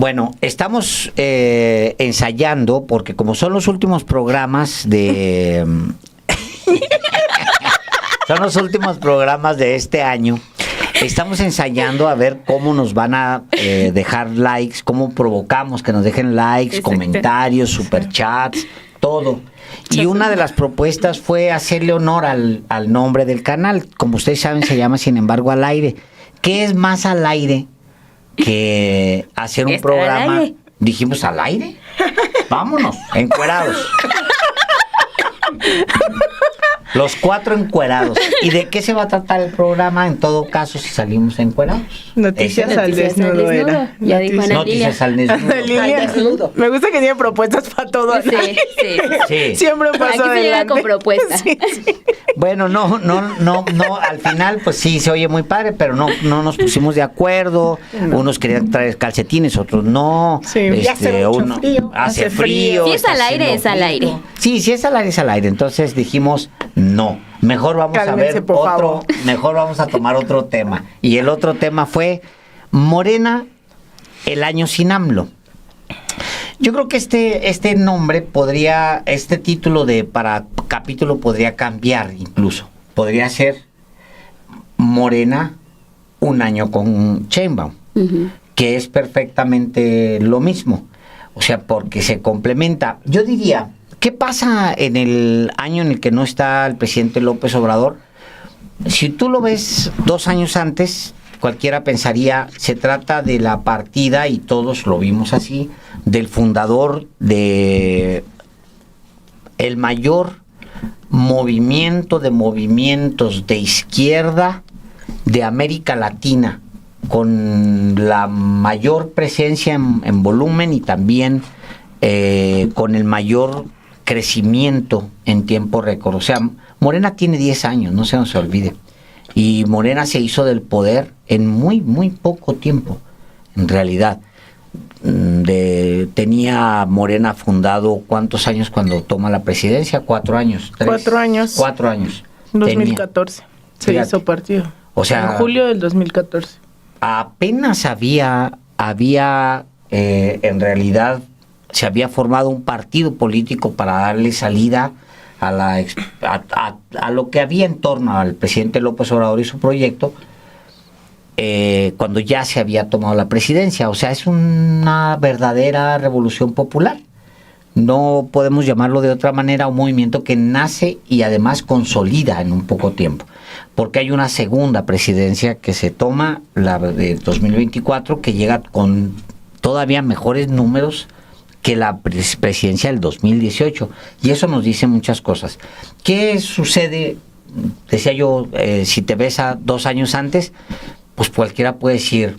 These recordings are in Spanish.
Bueno, estamos ensayando, porque como son los últimos programas de... son los últimos programas de este año, estamos ensayando a ver cómo nos van a dejar likes, cómo provocamos que nos dejen likes, Exacto. comentarios, superchats, todo. Y una de las propuestas fue hacerle honor al nombre del canal. Como ustedes saben, se llama Sin embargo al aire. ¿Qué es más al aire que hacer un Estar al programa? aire. Dijimos al aire. Vámonos, encuerados. Los 4 encuerados. ¿Y de qué se va a tratar el programa en todo caso si salimos encuerados? Noticias Ese- al Noticias al desnudo desnudo. era. Ya dijo Ana Lilia. Noticias al desnudo. Ana Lilia. Al desnudo. Me gusta que tiene propuestas para todo. Sí, sí. Sí. Siempre pasó Aquí se llega adelante. con propuesta. Sí, sí. Bueno, no, al final pues sí se oye muy padre, pero no nos pusimos de acuerdo. Unos querían traer calcetines, otros no. Sí, ya hace mucho frío. Hace Hace frío. frío. Si es está al aire, haciendo es al frío. aire. Sí, si es al aire, es al aire. Entonces dijimos, no, mejor vamos Cálmense, a ver por otro, favor. mejor vamos a tomar otro tema. Y el otro tema fue Morena, el año sin AMLO. Yo creo que este nombre podría, este título para capítulo podría cambiar incluso. Podría ser Morena, un año con Sheinbaum, Ujú. que es perfectamente lo mismo. O sea, porque se complementa. Yo diría, ¿qué pasa en el año en el que no está el presidente López Obrador? Si tú lo ves 2 años antes, cualquiera pensaría, se trata de la partida, y todos lo vimos así, del fundador de el mayor movimiento de movimientos de izquierda de América Latina, con la mayor presencia en volumen y también con el mayor crecimiento en tiempo récord. O sea, Morena tiene 10 años, no se nos olvide. Y Morena se hizo del poder en muy, muy poco tiempo, en realidad. Tenía Morena fundado, ¿cuántos años cuando toma la presidencia? 4 años. 3, 4 años. 4 años. 2014 se Fíjate. hizo partido. O sea, en julio del 2014. apenas había en realidad se había formado un partido político para darle salida a lo que había en torno al presidente López Obrador y su proyecto, cuando ya se había tomado la presidencia. O sea, es una verdadera revolución popular. No podemos llamarlo de otra manera, un movimiento que nace y además consolida en un poco tiempo, porque hay una segunda presidencia que se toma, la de 2024, que llega con todavía mejores números que la presidencia del 2018, y eso nos dice muchas cosas. ¿Qué sucede? Decía yo, si te ves a 2 años antes, pues cualquiera puede decir,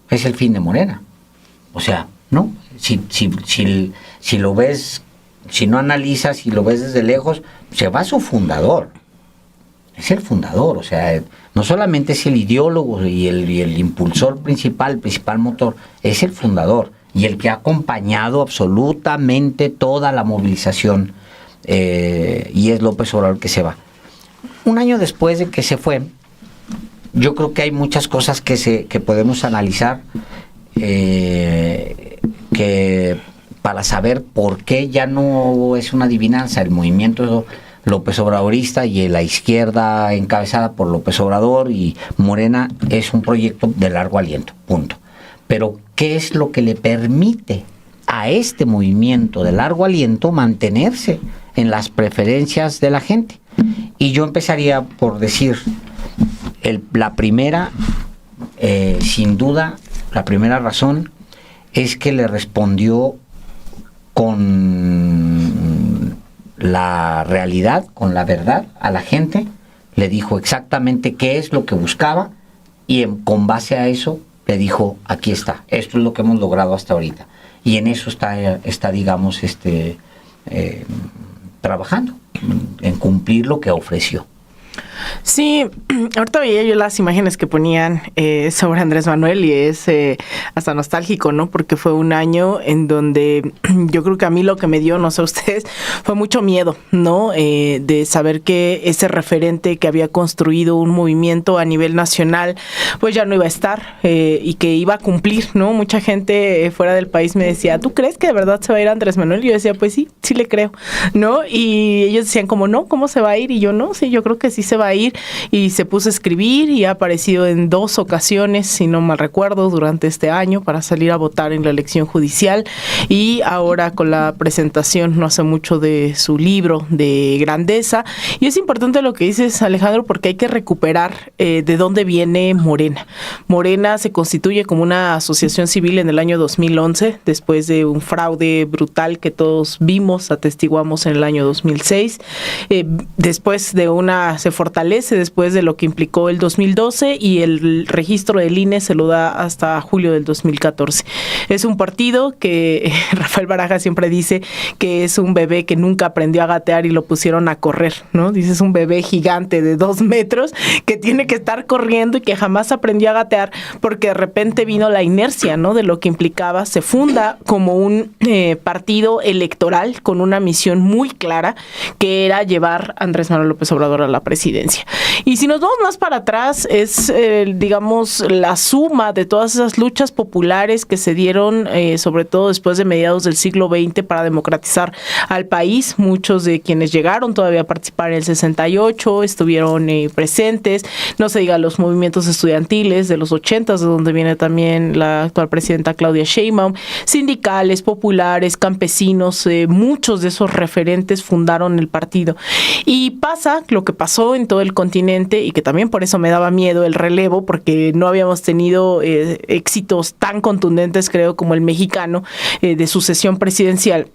es el fin de Morena. O sea, ¿no? Si lo ves, si no analizas, si lo ves desde lejos, se va su fundador. Es el fundador, o sea, no solamente es el ideólogo y el impulsor principal, el principal motor, es el fundador y el que ha acompañado absolutamente toda la movilización, y es López Obrador que se va. Un año después de que se fue, yo creo que hay muchas cosas que podemos analizar, que para saber por qué ya no es una adivinanza el movimiento López Obradorista y la izquierda encabezada por López Obrador y Morena es un proyecto de largo aliento, punto. Pero ¿qué es lo que le permite a este movimiento de largo aliento mantenerse en las preferencias de la gente? Y yo empezaría por decir, la primera, sin duda, la primera razón es que le respondió con la realidad, con la verdad a la gente, le dijo exactamente qué es lo que buscaba y con base a eso le dijo, aquí está, esto es lo que hemos logrado hasta ahorita. Y en eso está digamos, trabajando, en cumplir lo que ofreció. Sí, ahorita veía yo las imágenes que ponían sobre Andrés Manuel y es hasta nostálgico, ¿no? Porque fue un año en donde yo creo que a mí lo que me dio, no sé ustedes, fue mucho miedo, ¿no? De saber que ese referente que había construido un movimiento a nivel nacional, pues ya no iba a estar y que iba a cumplir, ¿no? Mucha gente fuera del país me decía, ¿tú crees que de verdad se va a ir Andrés Manuel? Y yo decía, pues sí, sí le creo, ¿no? Y ellos decían como, no, ¿cómo se va a ir? Y yo, no, sí, yo creo que sí se va a ir. Y se puso a escribir y ha aparecido en 2 ocasiones, si no mal recuerdo, durante este año para salir a votar en la elección judicial, y ahora con la presentación no hace mucho de su libro de Grandeza. Y es importante lo que dices, Alejandro, porque hay que recuperar de dónde viene Morena. Morena se constituye como una asociación civil en el año 2011, después de un fraude brutal que todos vimos, atestiguamos en el año 2006. Después de se fortalece después de lo que implicó el 2012 y el registro del INE se lo da hasta julio del 2014. Es un partido que Rafael Baraja siempre dice que es un bebé que nunca aprendió a gatear y lo pusieron a correr, ¿no? Dice, es un bebé gigante de 2 metros que tiene que estar corriendo y que jamás aprendió a gatear porque de repente vino la inercia, ¿no? De lo que implicaba. Se funda como un partido electoral con una misión muy clara que era llevar a Andrés Manuel López Obrador a la presidencia. Y si nos vamos más para atrás, es, digamos, la suma de todas esas luchas populares que se dieron, sobre todo después de mediados del siglo XX, para democratizar al país. Muchos de quienes llegaron todavía a participar en el 68 estuvieron presentes, no se diga los movimientos estudiantiles de los 80, de donde viene también la actual presidenta Claudia Sheinbaum, sindicales, populares, campesinos, muchos de esos referentes fundaron el partido. Y pasa lo que pasó en todo el continente y que también por eso me daba miedo el relevo, porque no habíamos tenido éxitos tan contundentes, creo, como el mexicano de sucesión presidencial.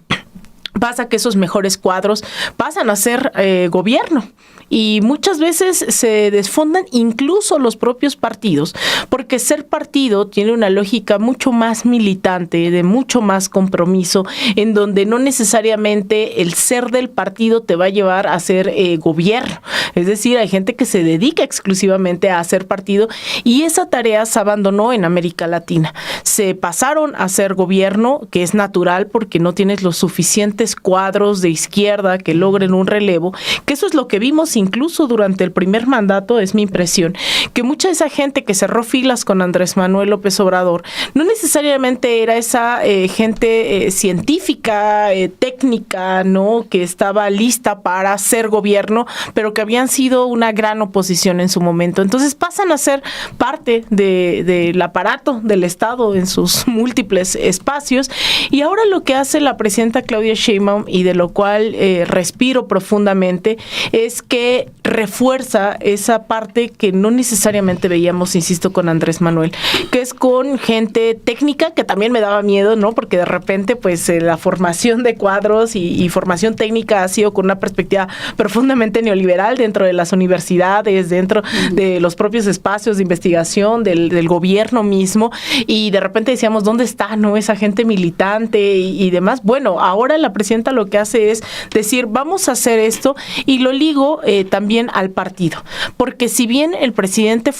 Pasa que esos mejores cuadros pasan a ser gobierno. Y muchas veces se desfondan incluso los propios partidos, porque ser partido tiene una lógica mucho más militante, de mucho más compromiso, en donde no necesariamente el ser del partido te va a llevar a ser gobierno. Es decir, hay gente que se dedica exclusivamente a hacer partido y esa tarea se abandonó en América Latina. Se pasaron a ser gobierno, que es natural porque no tienes los suficientes cuadros de izquierda que logren un relevo, que eso es lo que vimos incluso durante el primer mandato. Es mi impresión que mucha de esa gente que cerró filas con Andrés Manuel López Obrador no necesariamente era esa gente científica, técnica, ¿no?, que estaba lista para ser gobierno, pero que habían sido una gran oposición en su momento. Entonces pasan a ser parte del aparato del Estado en sus múltiples espacios, y ahora lo que hace la presidenta Claudia Sheinbaum, y de lo cual respiro profundamente, es que refuerza esa parte que no necesariamente veíamos, insisto, con Andrés Manuel, que es con gente técnica, que también me daba miedo, ¿no? Porque de repente, pues, la formación de cuadros y formación técnica ha sido con una perspectiva profundamente neoliberal dentro de las universidades, dentro de los propios espacios de investigación, del gobierno mismo, y de repente decíamos, ¿dónde está, no, esa gente militante y demás? Bueno, ahora la presidenta lo que hace es decir, vamos a hacer esto, y lo ligo también al partido, porque si bien el presidente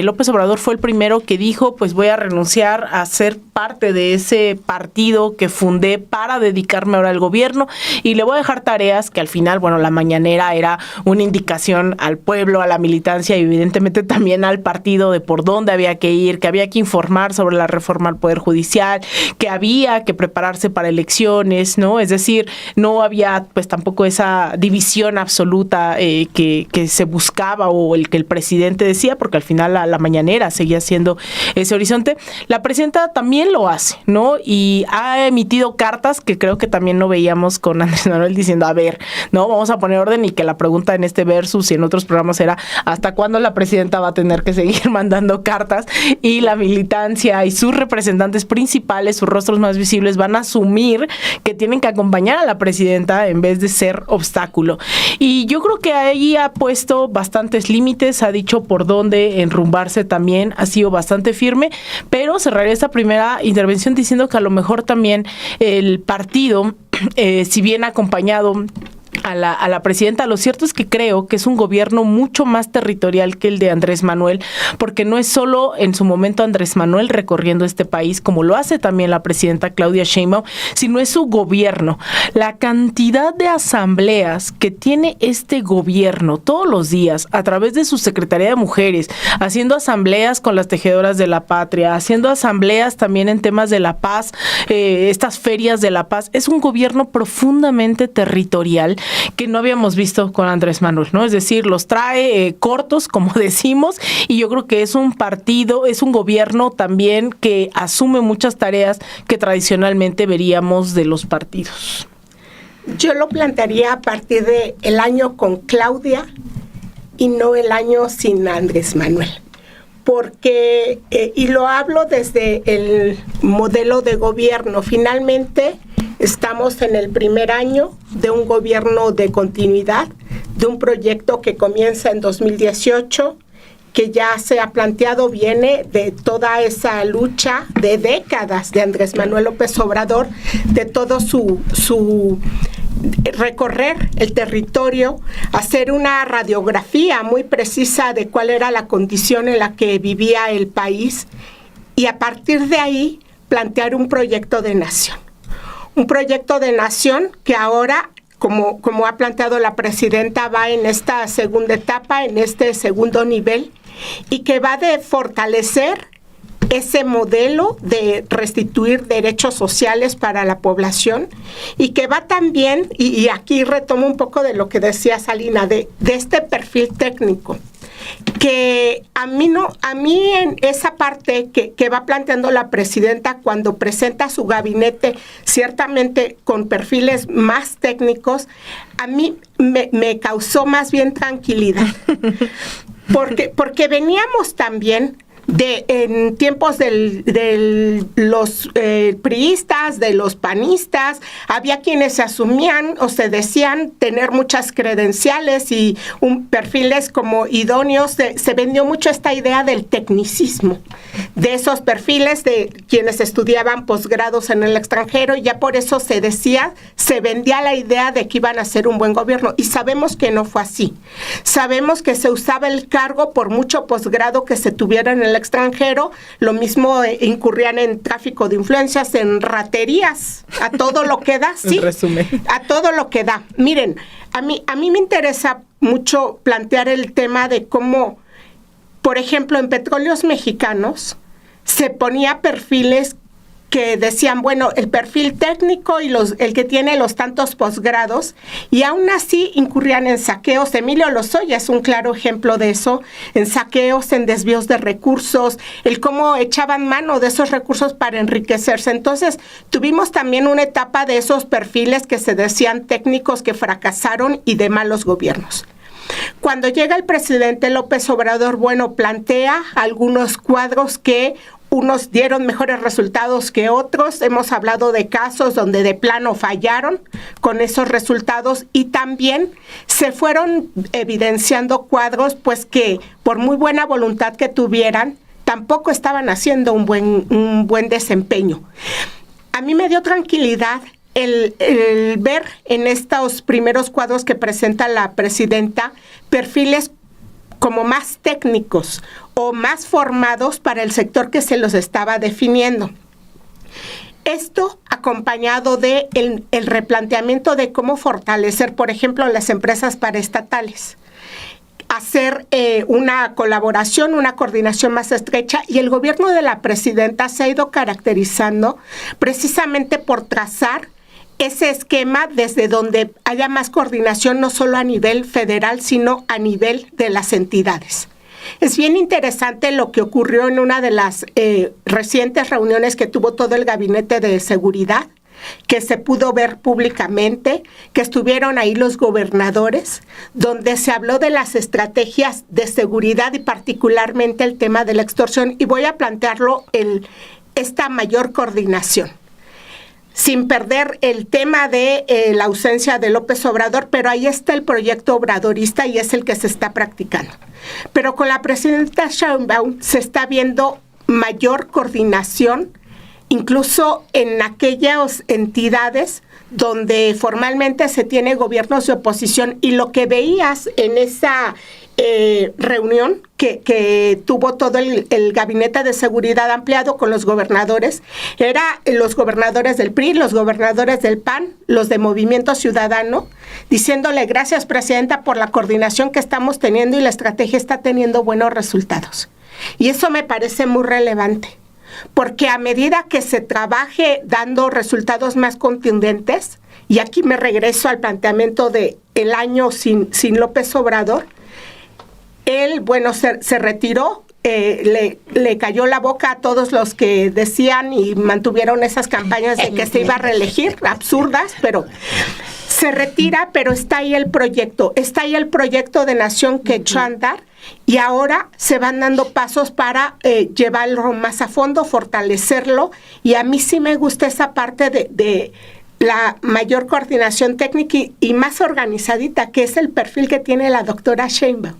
López Obrador fue el primero que dijo, pues voy a renunciar a ser parte de ese partido que fundé para dedicarme ahora al gobierno y le voy a dejar tareas que al final, bueno, la mañanera era una indicación al pueblo, a la militancia y evidentemente también al partido de por dónde había que ir, que había que informar sobre la reforma al Poder Judicial, que había que prepararse para elecciones, ¿no? Es decir, no había pues tampoco esa división absoluta que se buscaba o el que el presidente decía, porque al final la mañanera seguía siendo ese horizonte. La presidenta también lo hace, ¿no? Y ha emitido cartas que creo que también no veíamos con Andrés Manuel diciendo, a ver, ¿no? Vamos a poner orden, y que la pregunta en este versus y en otros programas era, ¿hasta cuándo la presidenta va a tener que seguir mandando cartas? Y la militancia y sus representantes principales, sus rostros más visibles, van a asumir que tienen que acompañar a la presidenta en vez de ser obstáculo. Y yo creo que ahí ha puesto bastantes límites, ha dicho por dónde enrumbarse también, ha sido bastante firme, pero cerraré esta primera intervención diciendo que a lo mejor también el partido, si bien ha acompañado a la presidenta. Lo cierto es que creo que es un gobierno mucho más territorial que el de Andrés Manuel, porque no es solo en su momento Andrés Manuel recorriendo este país, como lo hace también la presidenta Claudia Sheinbaum, sino es su gobierno. La cantidad de asambleas que tiene este gobierno todos los días a través de su Secretaría de Mujeres, haciendo asambleas con las tejedoras de la patria, haciendo asambleas también en temas de la paz, estas ferias de la paz, es un gobierno profundamente territorial que no habíamos visto con Andrés Manuel, ¿no? Es decir, los trae cortos, como decimos, y yo creo que es un partido, es un gobierno también que asume muchas tareas que tradicionalmente veríamos de los partidos. Yo lo plantearía a partir del año con Claudia y no el año sin Andrés Manuel. Porque, y lo hablo desde el modelo de gobierno, finalmente estamos en el primer año de un gobierno de continuidad, de un proyecto que comienza en 2018, que ya se ha planteado, viene de toda esa lucha de décadas de Andrés Manuel López Obrador, de todo su recorrer el territorio, hacer una radiografía muy precisa de cuál era la condición en la que vivía el país y a partir de ahí plantear un proyecto de nación. Un proyecto de nación que ahora, como ha planteado la presidenta, va en esta segunda etapa, en este segundo nivel, y que va de fortalecer ese modelo de restituir derechos sociales para la población y que va también, y aquí retomo un poco de lo que decía Salina, de este perfil técnico, que a mí en esa parte que va planteando la presidenta cuando presenta su gabinete, ciertamente con perfiles más técnicos, a mí me causó más bien tranquilidad, porque veníamos también en tiempos de los priistas, de los panistas, había quienes se asumían o se decían tener muchas credenciales y perfiles como idóneos. Se vendió mucho esta idea del tecnicismo, de esos perfiles de quienes estudiaban posgrados en el extranjero, y ya por eso se vendía la idea de que iban a hacer un buen gobierno, y sabemos que no fue así. Sabemos que se usaba el cargo por mucho posgrado que se tuviera en el extranjero, lo mismo incurrían en tráfico de influencias, en raterías, a todo lo que da, sí, a todo lo que da. Miren, a mí me interesa mucho plantear el tema de cómo, por ejemplo, en Petróleos Mexicanos se ponía perfiles que decían, bueno, el perfil técnico y el que tiene los tantos posgrados, y aún así incurrían en saqueos. Emilio Lozoya es un claro ejemplo de eso, en saqueos, en desvíos de recursos, el cómo echaban mano de esos recursos para enriquecerse. Entonces, tuvimos también una etapa de esos perfiles que se decían técnicos que fracasaron y de malos gobiernos. Cuando llega el presidente López Obrador, bueno, plantea algunos cuadros que unos dieron mejores resultados que otros. Hemos hablado de casos donde de plano fallaron con esos resultados, y también se fueron evidenciando cuadros pues que por muy buena voluntad que tuvieran, tampoco estaban haciendo un buen desempeño. A mí me dio tranquilidad el ver en estos primeros cuadros que presenta la presidenta perfiles como más técnicos o más formados para el sector que se los estaba definiendo. Esto acompañado de el replanteamiento de cómo fortalecer, por ejemplo, las empresas paraestatales, hacer una colaboración, una coordinación más estrecha, y el gobierno de la presidenta se ha ido caracterizando precisamente por trazar ese esquema desde donde haya más coordinación, no solo a nivel federal, sino a nivel de las entidades. Es bien interesante lo que ocurrió en una de las recientes reuniones que tuvo todo el gabinete de seguridad, que se pudo ver públicamente, que estuvieron ahí los gobernadores, donde se habló de las estrategias de seguridad y particularmente el tema de la extorsión, y voy a plantearlo esta mayor coordinación, sin perder el tema de la ausencia de López Obrador, pero ahí está el proyecto obradorista y es el que se está practicando. Pero con la presidenta Sheinbaum se está viendo mayor coordinación incluso en aquellas entidades donde formalmente se tiene gobiernos de oposición, y lo que veías en esa reunión que tuvo todo el gabinete de seguridad ampliado con los gobernadores, era los gobernadores del PRI, los gobernadores del PAN, los de Movimiento Ciudadano, diciéndole gracias, presidenta, por la coordinación que estamos teniendo y la estrategia está teniendo buenos resultados. Y eso me parece muy relevante, porque a medida que se trabaje dando resultados más contundentes, y aquí me regreso al planteamiento de el año sin López Obrador, él, bueno, se retiró, le cayó la boca a todos los que decían y mantuvieron esas campañas de que se iba a reelegir, absurdas, pero se retira, pero está ahí el proyecto de nación que echó a andar, y ahora se van dando pasos para llevarlo más a fondo, fortalecerlo, y a mí sí me gusta esa parte de la mayor coordinación técnica y más organizadita, que es el perfil que tiene la doctora Sheinbaum.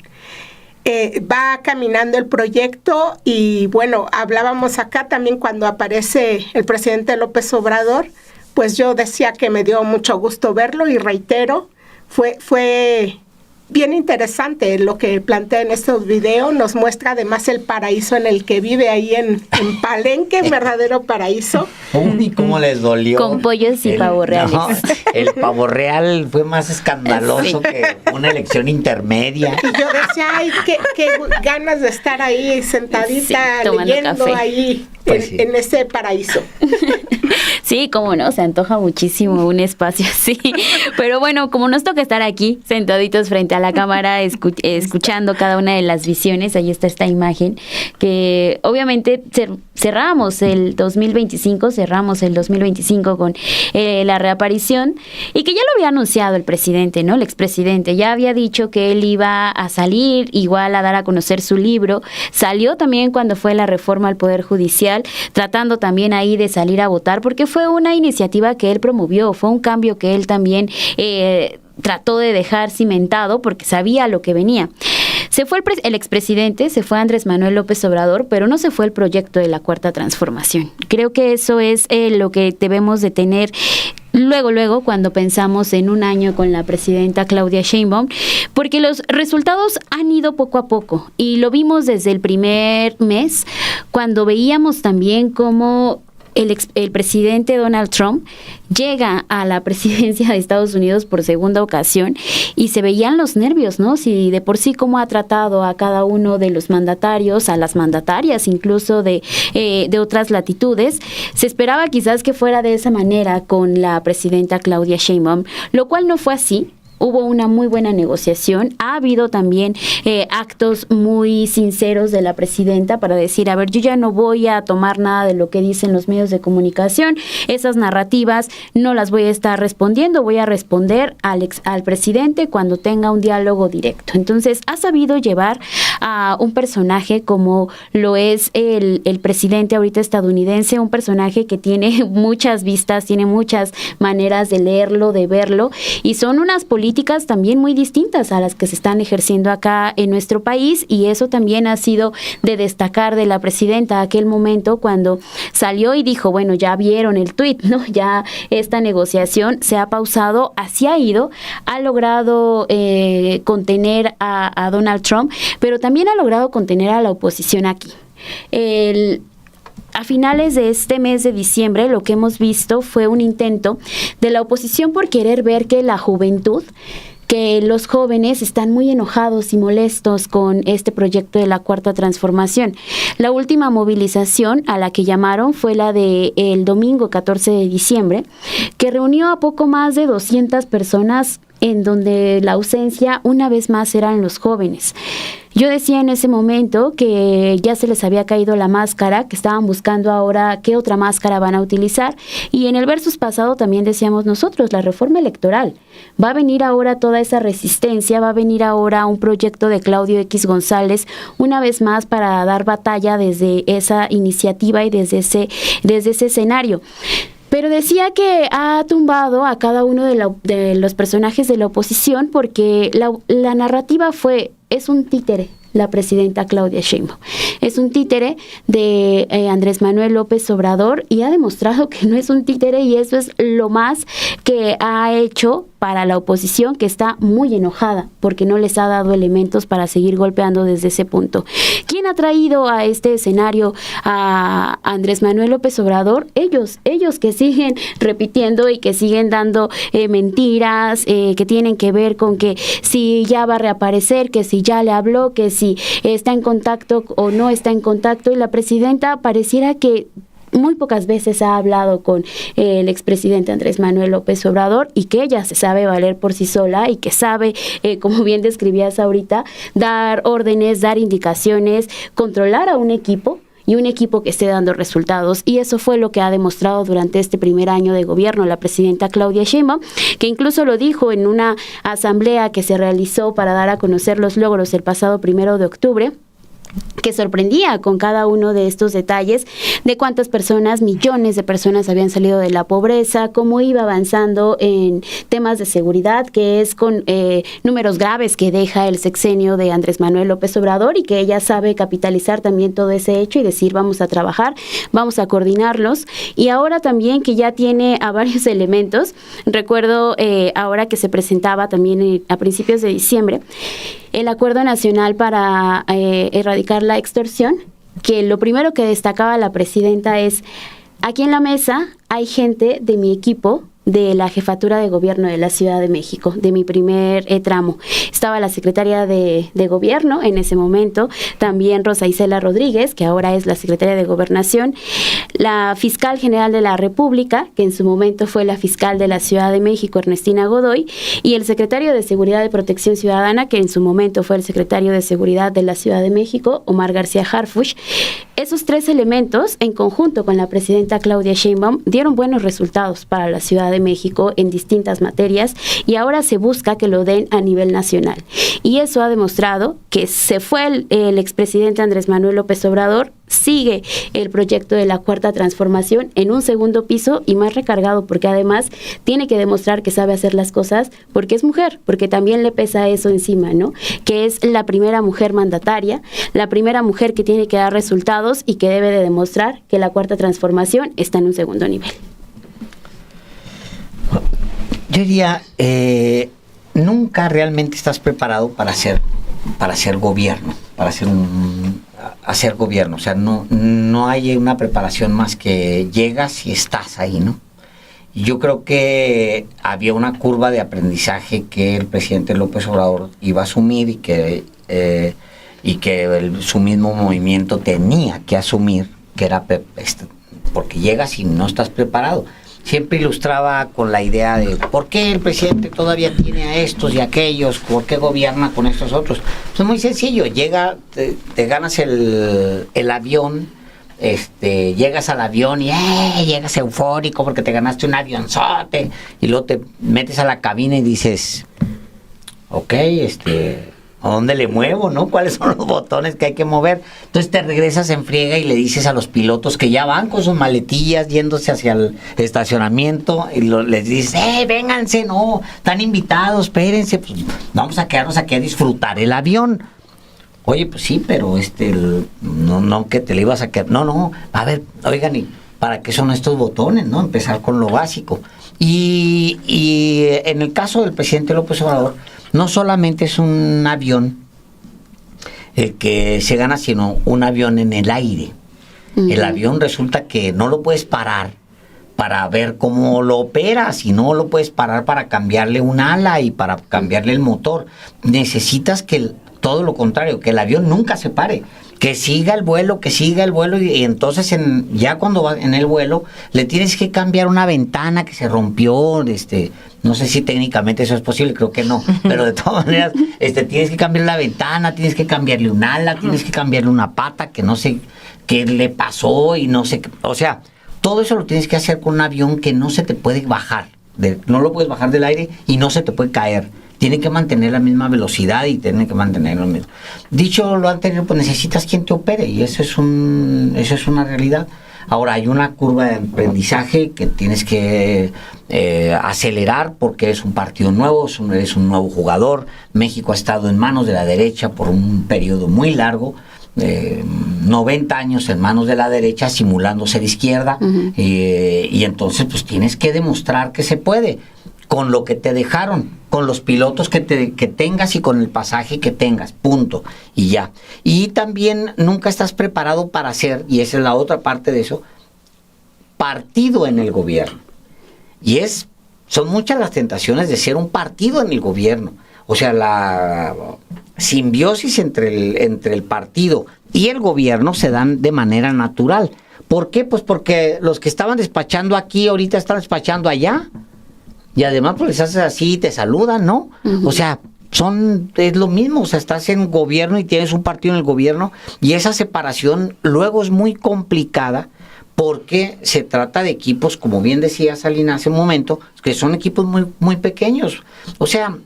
Va caminando el proyecto, y bueno, hablábamos acá también cuando aparece el presidente López Obrador, pues yo decía que me dio mucho gusto verlo, y reitero, fue bien interesante lo que plantea en estos videos. Nos muestra además el paraíso en el que vive ahí en Palenque, un verdadero paraíso. Uy, cómo les dolió. Con pollos y pavo reales. No, el pavo real fue más escandaloso que una elección intermedia. Y yo decía, ay, qué ganas de estar ahí sentadita, sí, leyendo café. Ahí pues en ese paraíso. Sí, cómo no, se antoja muchísimo un espacio así. Pero bueno, como nos toca estar aquí, sentaditos frente a la cámara, escuchando cada una de las visiones, ahí está esta imagen, que obviamente cerramos el 2025 con la reaparición, y que ya lo había anunciado el presidente, ¿no? El expresidente ya había dicho que él iba a salir, igual a dar a conocer su libro. Salió también cuando fue la reforma al Poder Judicial, tratando también ahí de salir a votar, porque fue una iniciativa que él promovió, fue un cambio que él también trató de dejar cimentado, porque sabía lo que venía. Se fue el expresidente, se fue Andrés Manuel López Obrador, pero no se fue el proyecto de la Cuarta Transformación. Creo que eso es lo que debemos de tener luego cuando pensamos en un año con la presidenta Claudia Sheinbaum, porque los resultados han ido poco a poco, y lo vimos desde el primer mes, cuando veíamos también cómo el presidente Donald Trump llega a la presidencia de Estados Unidos por segunda ocasión, y se veían los nervios, ¿no? Si de por sí cómo ha tratado a cada uno de los mandatarios, a las mandatarias incluso de otras latitudes, se esperaba quizás que fuera de esa manera con la presidenta Claudia Sheinbaum, lo cual no fue así. Hubo una muy buena negociación. Ha habido también actos muy sinceros de la presidenta para decir, a ver, yo ya no voy a tomar nada de lo que dicen los medios de comunicación, esas narrativas no las voy a estar respondiendo, voy a responder al presidente cuando tenga un diálogo directo. Entonces, ha sabido llevar a un personaje como lo es el presidente ahorita estadounidense, un personaje que tiene muchas vistas, tiene muchas maneras de leerlo, de verlo, y son unas políticas también muy distintas a las que se están ejerciendo acá en nuestro país, y eso también ha sido de destacar de la presidenta aquel momento cuando salió y dijo, bueno, ya vieron el tuit, ¿no? Ya esta negociación se ha pausado, así ha ido, ha logrado contener a Donald Trump, pero también ha logrado contener a la oposición aquí. A finales de este mes de diciembre, lo que hemos visto fue un intento de la oposición por querer ver que la juventud, que los jóvenes están muy enojados y molestos con este proyecto de la Cuarta Transformación. La última movilización a la que llamaron fue la de el domingo 14 de diciembre, que reunió a poco más de 200 personas, en donde la ausencia una vez más eran los jóvenes. Yo decía en ese momento que ya se les había caído la máscara, que estaban buscando ahora qué otra máscara van a utilizar, y en el versus pasado también decíamos nosotros, la reforma electoral. Va a venir ahora toda esa resistencia, va a venir ahora un proyecto de Claudio X González, una vez más para dar batalla desde esa iniciativa y desde ese escenario. Pero decía que ha tumbado a cada uno de los personajes de la oposición, porque la narrativa es un títere. la presidenta Claudia Sheinbaum. Es un títere de Andrés Manuel López Obrador y ha demostrado que no es un títere, y eso es lo más que ha hecho para la oposición, que está muy enojada porque no les ha dado elementos para seguir golpeando desde ese punto. ¿Quién ha traído a este escenario a Andrés Manuel López Obrador? Ellos que siguen repitiendo y que siguen dando mentiras que tienen que ver con que si ya va a reaparecer, que si ya le habló, que si está en contacto o no está en contacto, y la presidenta pareciera que muy pocas veces ha hablado con el expresidente Andrés Manuel López Obrador, y que ella se sabe valer por sí sola y que sabe, como bien describías ahorita, dar órdenes, dar indicaciones, controlar a un equipo, y un equipo que esté dando resultados. Y eso fue lo que ha demostrado durante este primer año de gobierno la presidenta Claudia Sheinbaum, que incluso lo dijo en una asamblea que se realizó para dar a conocer los logros el pasado 1 de octubre, que sorprendía con cada uno de estos detalles de cuántas personas, millones de personas habían salido de la pobreza, cómo iba avanzando en temas de seguridad, que es con números graves que deja el sexenio de Andrés Manuel López Obrador, y que ella sabe capitalizar también todo ese hecho y decir vamos a trabajar, vamos a coordinarlos. Y ahora también que ya tiene a varios elementos, recuerdo ahora que se presentaba también a principios de diciembre el Acuerdo Nacional para erradicar la extorsión, que lo primero que destacaba la presidenta es: aquí en la mesa hay gente de mi equipo de la jefatura de gobierno de la Ciudad de México, de mi primer tramo. Estaba la secretaria de gobierno en ese momento, también Rosa Isela Rodríguez, que ahora es la secretaria de Gobernación, la fiscal general de la República, que en su momento fue la fiscal de la Ciudad de México, Ernestina Godoy, y el secretario de Seguridad y Protección Ciudadana, que en su momento fue el secretario de Seguridad de la Ciudad de México, Omar García Harfuch. Esos tres elementos, en conjunto con la presidenta Claudia Sheinbaum, dieron buenos resultados para la Ciudad de México en distintas materias, y ahora se busca que lo den a nivel nacional. Y eso ha demostrado que se fue el expresidente Andrés Manuel López Obrador, sigue el proyecto de la Cuarta Transformación en un segundo piso y más recargado, porque además tiene que demostrar que sabe hacer las cosas, porque es mujer, porque también le pesa eso encima, ¿no? Que es la primera mujer mandataria, la primera mujer que tiene que dar resultados y que debe de demostrar que la Cuarta Transformación está en un segundo nivel. Yo diría, nunca realmente estás preparado para hacer gobierno, para hacer gobierno. O sea, no hay una preparación más que llegas y estás ahí, ¿no? Y yo creo que había una curva de aprendizaje que el presidente López Obrador iba a asumir, y que su mismo movimiento tenía que asumir, que era porque llegas y no estás preparado. Siempre ilustraba con la idea de ¿por qué el presidente todavía tiene a estos y a aquellos? ¿Por qué gobierna con estos otros? Pues muy sencillo, te ganas el avión, llegas al avión y llegas eufórico porque te ganaste un avionzote, y luego te metes a la cabina y dices, ok, ¿a dónde le muevo, no? ¿Cuáles son los botones que hay que mover? Entonces te regresas en friega y le dices a los pilotos que ya van con sus maletillas yéndose hacia el estacionamiento, y les dices, vénganse, no, están invitados, espérense, pues vamos a quedarnos aquí a disfrutar el avión. Oye, pues sí, pero no que te le ibas a quedar. No, a ver, oigan, ¿y para qué son estos botones, no? Empezar con lo básico. Y en el caso del presidente López Obrador, no solamente es un avión el que se gana, sino un avión en el aire. Uh-huh. El avión resulta que no lo puedes parar para ver cómo lo operas, y no lo puedes parar para cambiarle un ala y para cambiarle el motor. Necesitas todo lo contrario, que el avión nunca se pare, que siga el vuelo, y entonces ya cuando va en el vuelo le tienes que cambiar una ventana que se rompió, no sé si técnicamente eso es posible, creo que no, pero de todas maneras tienes que cambiar la ventana, tienes que cambiarle un ala, tienes que cambiarle una pata que no sé qué le pasó y no sé qué, o sea, todo eso lo tienes que hacer con un avión que no se te puede bajar, no lo puedes bajar del aire y no se te puede caer. Tiene que mantener la misma velocidad y tiene que mantener lo mismo. Dicho lo anterior, pues necesitas quien te opere, y eso es una realidad. Ahora, hay una curva de aprendizaje que tienes que acelerar porque es un partido nuevo, es un nuevo jugador. México ha estado en manos de la derecha por un periodo muy largo. 90 años en manos de la derecha simulando ser izquierda. Y entonces pues tienes que demostrar que se puede con lo que te dejaron, con los pilotos que tengas y con el pasaje que tengas, punto, y ya. Y también nunca estás preparado para ser, y esa es la otra parte de eso, partido en el gobierno. Y son muchas las tentaciones de ser un partido en el gobierno. O sea, la simbiosis entre el partido y el gobierno se dan de manera natural. ¿Por qué? Pues porque los que estaban despachando aquí ahorita están despachando allá. Y además pues les haces así y te saludan, ¿no? O sea, es lo mismo. O sea, estás en gobierno y tienes un partido en el gobierno. Y esa separación luego es muy complicada porque se trata de equipos, como bien decía Salina hace un momento, que son equipos muy, muy pequeños. O sea,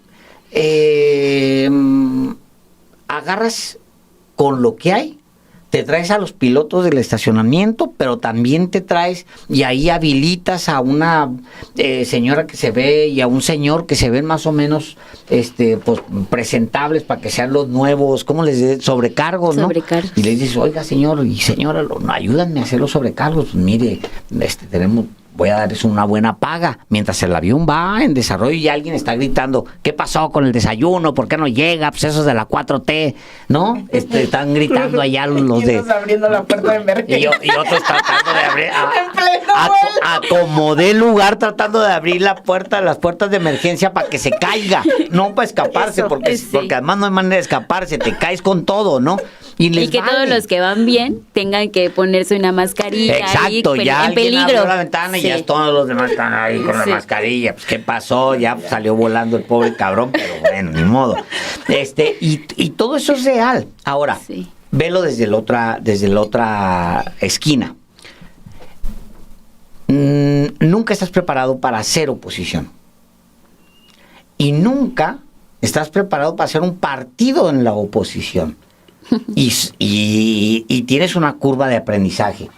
agarras con lo que hay, te traes a los pilotos del estacionamiento, pero también te traes y ahí habilitas a una señora que se ve y a un señor que se ven más o menos pues presentables para que sean los nuevos, ¿cómo les digo? Sobrecargos, ¿no? Sobrecargos. Y les dices, oiga señor y señora, ayúdanme a hacer los sobrecargos. Pues, mire, voy a darles una buena paga, mientras el avión va en desarrollo y alguien está gritando, ¿qué pasó con el desayuno? ¿Por qué no llega? Pues esos de la 4T, ¿no? Están gritando allá los de... abriendo la puerta de emergencia. Y otros tratando de abrir... Acomodé el lugar tratando de abrir las puertas de emergencia para que se caiga, no para escaparse, porque además no hay manera de escaparse, te caes con todo, ¿no? Y que todos los que van bien tengan que ponerse una mascarilla. Exacto, ahí, ya en peligro. Abrió la ventana y ya todos los demás están ahí con la mascarilla. Pues, ¿qué pasó? Ya salió volando el pobre cabrón, pero bueno, ni modo. Y todo eso es real. Ahora, velo desde la otra esquina. Nunca estás preparado para hacer oposición. Y nunca estás preparado para hacer un partido en la oposición. Y tienes una curva de aprendizaje.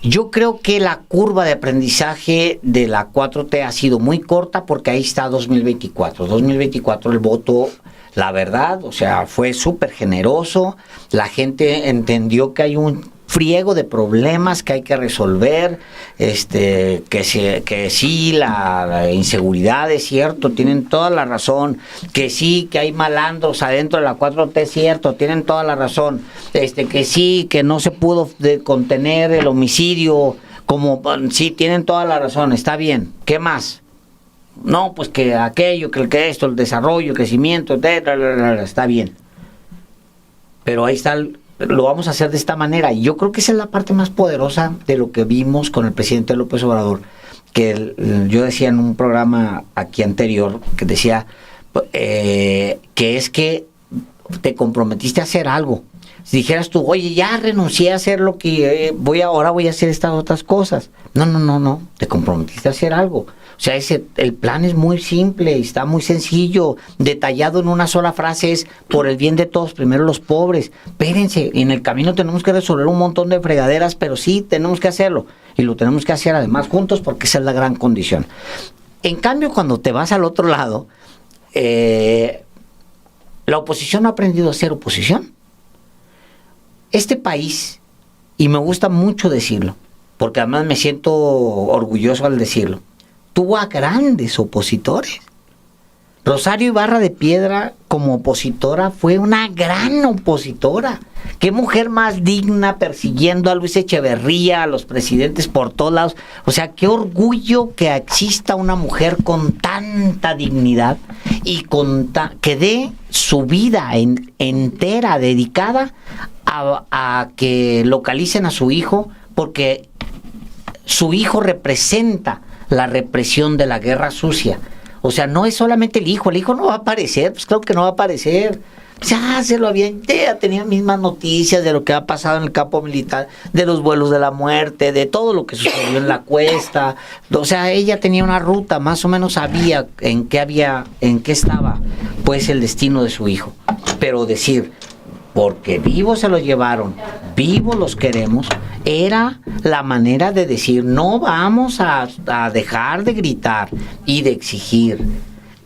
Yo creo que la curva de aprendizaje de la 4T ha sido muy corta porque ahí está 2024. 2024 el voto, la verdad, o sea, fue súper generoso. La gente entendió que hay un friego de problemas que hay que resolver, que sí, la inseguridad es cierto, tienen toda la razón, que sí, que hay malandros adentro de la 4T es cierto, tienen toda la razón, que sí, que no se pudo contener el homicidio, sí, tienen toda la razón, está bien, ¿qué más? No, pues que aquello, que esto, el desarrollo, el crecimiento, está bien. Pero ahí está lo vamos a hacer de esta manera. Y yo creo que esa es la parte más poderosa de lo que vimos con el presidente López Obrador, que yo decía en un programa aquí anterior, que decía que es que te comprometiste a hacer algo. Si dijeras tú, oye, ya renuncié a hacer lo que ahora voy a hacer estas otras cosas. No, te comprometiste a hacer algo. O sea, el plan es muy simple, está muy sencillo, detallado en una sola frase, es por el bien de todos, primero los pobres. Espérense, en el camino tenemos que resolver un montón de fregaderas, pero sí, tenemos que hacerlo. Y lo tenemos que hacer además juntos porque esa es la gran condición. En cambio, cuando te vas al otro lado, la oposición no ha aprendido a ser oposición. Este país, y me gusta mucho decirlo, porque además me siento orgulloso al decirlo, tuvo a grandes opositores. Rosario Ibarra de Piedra, como opositora, fue una gran opositora. Qué mujer más digna persiguiendo a Luis Echeverría, a los presidentes por todos lados. O sea, qué orgullo que exista una mujer con tanta dignidad y que dé su vida entera dedicada a que localicen a su hijo, porque su hijo representa la represión de la guerra sucia. O sea, no es solamente el hijo no va a aparecer, pues claro que no va a aparecer. Ya se lo habían, ya tenía mismas noticias de lo que ha pasado en el campo militar, de los vuelos de la muerte, de todo lo que sucedió en la cuesta. O sea, ella tenía una ruta, más o menos sabía en qué estaba pues el destino de su hijo. Pero decir, porque vivos se los llevaron, vivos los queremos, era la manera de decir, no vamos a dejar de gritar y de exigir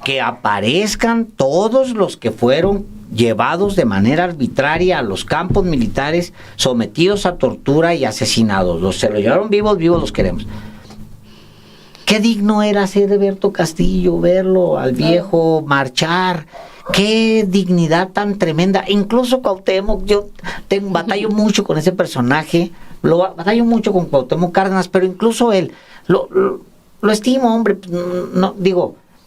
que aparezcan todos los que fueron llevados de manera arbitraria a los campos militares, sometidos a tortura y asesinados. Se los llevaron vivos, vivos los queremos. Qué digno era ser Eberto Castillo, verlo al viejo marchar. Qué dignidad tan tremenda. Incluso Cuauhtémoc, yo batallo mucho con ese personaje, batallo mucho con Cuauhtémoc Cárdenas, pero incluso él, lo estimo, hombre,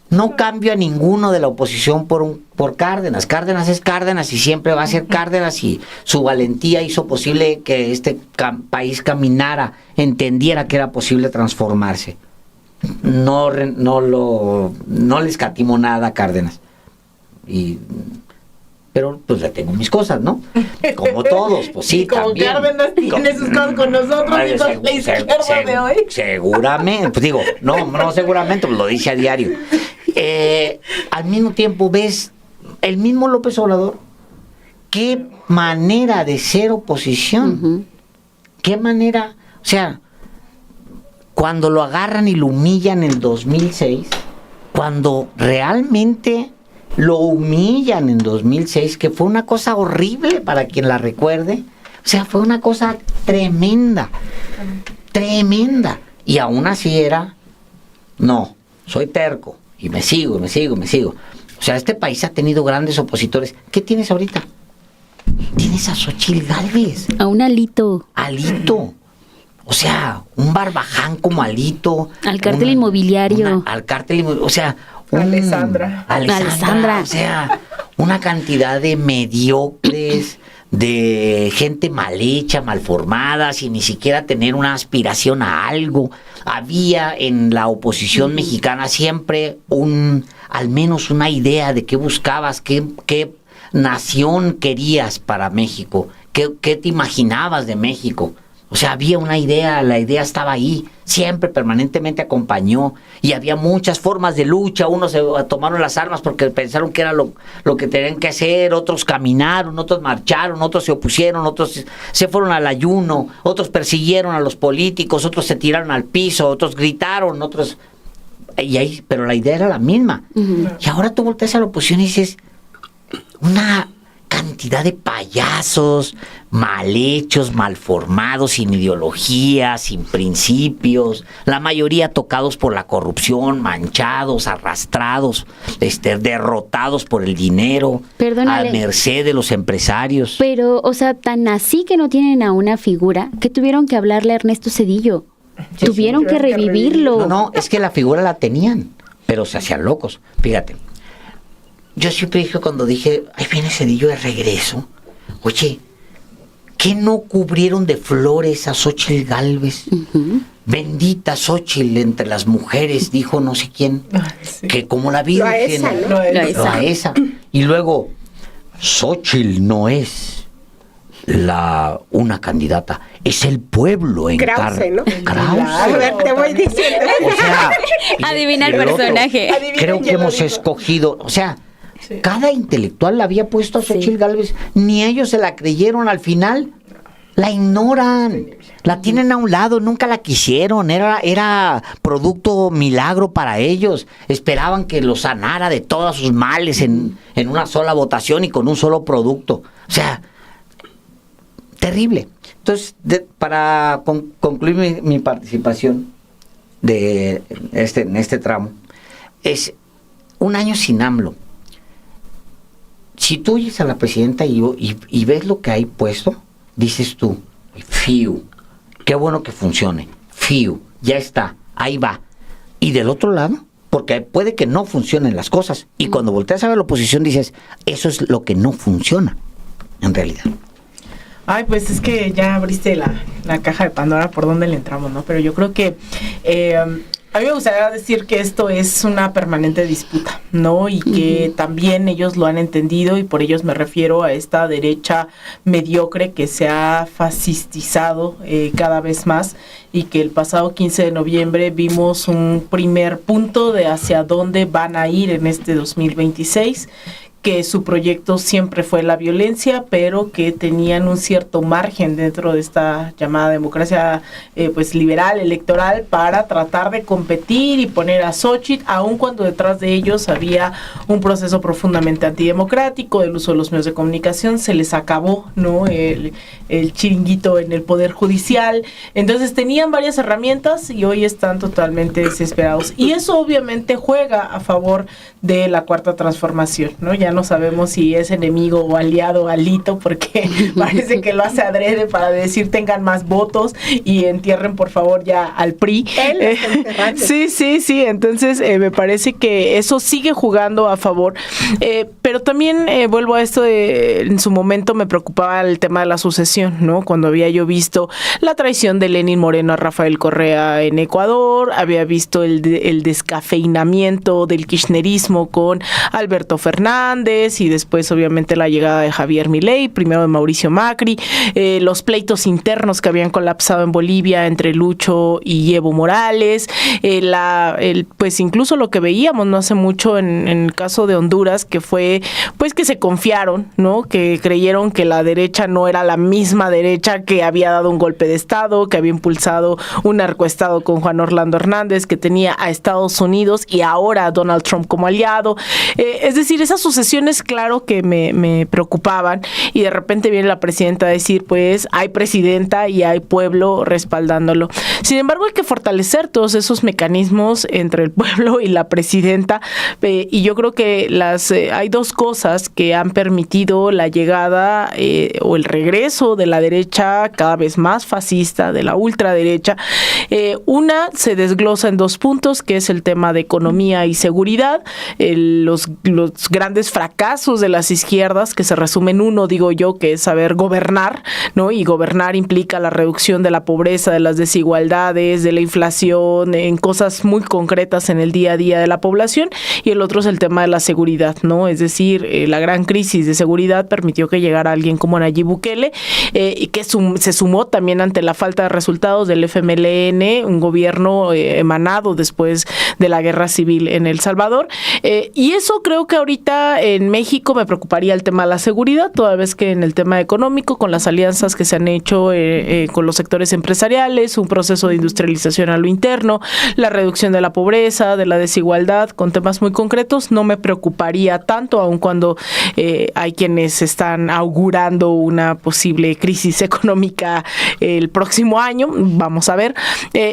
no cambio a ninguno de la oposición por Cárdenas. Cárdenas es Cárdenas y siempre va a ser Cárdenas, y su valentía hizo posible que este país caminara, entendiera que era posible transformarse. No le escatimo nada a Cárdenas. Pero pues le tengo mis cosas, ¿no? Como todos, pues sí, y como también. Cárdenas tiene sus cosas con nosotros y con la izquierda de hoy. Seguramente, pues digo, no seguramente, pues lo dice a diario. Al mismo tiempo ves el mismo López Obrador, qué manera de ser oposición, qué manera, o sea, cuando lo agarran y lo humillan en el 2006, cuando realmente lo humillan en 2006, que fue una cosa horrible para quien la recuerde, o sea, fue una cosa tremenda, y aún así no, soy terco, y me sigo. O sea, este país ha tenido grandes opositores. ¿Qué tienes ahorita? Tienes a Xóchitl Gálvez. A un Alito. O sea, un Barbaján como Alito. Al cártel inmobiliario. O sea, Alessandra. O sea, una cantidad de mediocres, de gente mal hecha, mal formada, sin ni siquiera tener una aspiración a algo. Había en la oposición mexicana siempre al menos una idea de qué buscabas, qué nación querías para México, qué te imaginabas de México. O sea, había una idea, la idea estaba ahí, siempre, permanentemente acompañó, y había muchas formas de lucha. Unos se tomaron las armas porque pensaron que era lo que tenían que hacer, otros caminaron, otros marcharon, otros se opusieron, otros se fueron al ayuno, otros persiguieron a los políticos, otros se tiraron al piso, otros gritaron, pero la idea era la misma. Y ahora tú volteas a la oposición y dices, una cantidad de payasos mal hechos, mal formados, sin ideología, sin principios, la mayoría tocados por la corrupción, manchados, arrastrados, derrotados por el dinero, Perdónale, a merced de los empresarios. Pero, o sea, tan así que no tienen a una figura que tuvieron que hablarle a Ernesto Zedillo. Tuvieron que revivirlo. No, es que la figura la tenían, pero se hacían locos. Fíjate, yo siempre dije, cuando dije, ahí viene Zedillo de regreso, oye, ¿qué no cubrieron de flores a Xóchitl Gálvez? Bendita Xóchitl entre las mujeres, dijo no sé quién, que como la Virgen. Loaesa. Y luego, Xóchitl no es una candidata, es el pueblo en Krause, ¿no? Krause. A ver, te voy diciendo. O sea, Adivina el otro, personaje. creo que hemos escogido, o sea, cada intelectual la había puesto a Xóchitl Gálvez, ni ellos se la creyeron al final, la ignoran, la tienen a un lado, nunca la quisieron, era producto milagro para ellos, esperaban que lo sanara de todos sus males en una sola votación y con un solo producto, o sea, terrible. Entonces, para concluir mi participación en este tramo, es un año sin AMLO. Si tú oyes a la presidenta y ves lo que hay puesto, dices tú, fiu, qué bueno que funcione, fiu, ya está, ahí va. Y del otro lado, porque puede que no funcionen las cosas, y cuando volteas a ver la oposición dices, eso es lo que no funciona, en realidad. Ay, pues es que ya abriste la caja de Pandora por donde le entramos, ¿no? Pero yo creo que a mí me gustaría decir que esto es una permanente disputa, ¿no? Y que también ellos lo han entendido, y por ellos me refiero a esta derecha mediocre que se ha fascistizado cada vez más, y que el pasado 15 de noviembre vimos un primer punto de hacia dónde van a ir en este 2026, que su proyecto siempre fue la violencia, pero que tenían un cierto margen dentro de esta llamada democracia pues liberal, electoral, para tratar de competir y poner a Xóchitl, aun cuando detrás de ellos había un proceso profundamente antidemocrático, el uso de los medios de comunicación, se les acabó, ¿no?, el chiringuito en el Poder Judicial. Entonces tenían varias herramientas y hoy están totalmente desesperados. Y eso obviamente juega a favor de la Cuarta Transformación, ¿no? Ya no sabemos si es enemigo o aliado Alito, porque parece que lo hace adrede para decir tengan más votos y entierren por favor ya al PRI. Él está enterrando. Sí, entonces me parece que eso sigue jugando a favor, pero también vuelvo a esto de, en su momento me preocupaba el tema de la sucesión, ¿no? Cuando había yo visto la traición de Lenín Moreno a Rafael Correa en Ecuador, había visto el descafeinamiento del kirchnerismo con Alberto Fernández y después obviamente la llegada de Javier Milei, primero de Mauricio Macri, los pleitos internos que habían colapsado en Bolivia entre Lucho y Evo Morales, pues incluso lo que veíamos no hace mucho en el caso de Honduras, que fue pues que se confiaron, ¿no? Que creyeron que la derecha no era la misma derecha que había dado un golpe de Estado, que había impulsado un narcoestado con Juan Orlando Hernández, que tenía a Estados Unidos y ahora a Donald Trump como aliado. Es decir, esas sucesiones, claro que me preocupaban, y de repente viene la presidenta a decir, pues hay presidenta y hay pueblo respaldándolo. Sin embargo, hay que fortalecer todos esos mecanismos entre el pueblo y la presidenta, y yo creo que hay dos cosas que han permitido la llegada o el regreso de la derecha cada vez más fascista, de la ultraderecha. Una se desglosa en dos puntos, que es el tema de economía y seguridad, los grandes fracasos de las izquierdas, que se resumen en uno, digo yo, que es saber gobernar, ¿no? Y gobernar implica la reducción de la pobreza, de las desigualdades, de la inflación, en cosas muy concretas en el día a día de la población. Y el otro es el tema de la seguridad, ¿no? Es decir, la gran crisis de seguridad permitió que llegara alguien como Nayib Bukele, y que se sumó también ante la falta de resultados del FMLN, un gobierno emanado después de la guerra civil en El Salvador. Y eso creo que ahorita en México me preocuparía el tema de la seguridad, toda vez que en el tema económico, con las alianzas que se han hecho con los sectores empresariales, un proceso de industrialización a lo interno, la reducción de la pobreza, de la desigualdad, con temas muy concretos, no me preocuparía tanto, aun cuando hay quienes están augurando una posible crisis económica el próximo año, vamos a ver,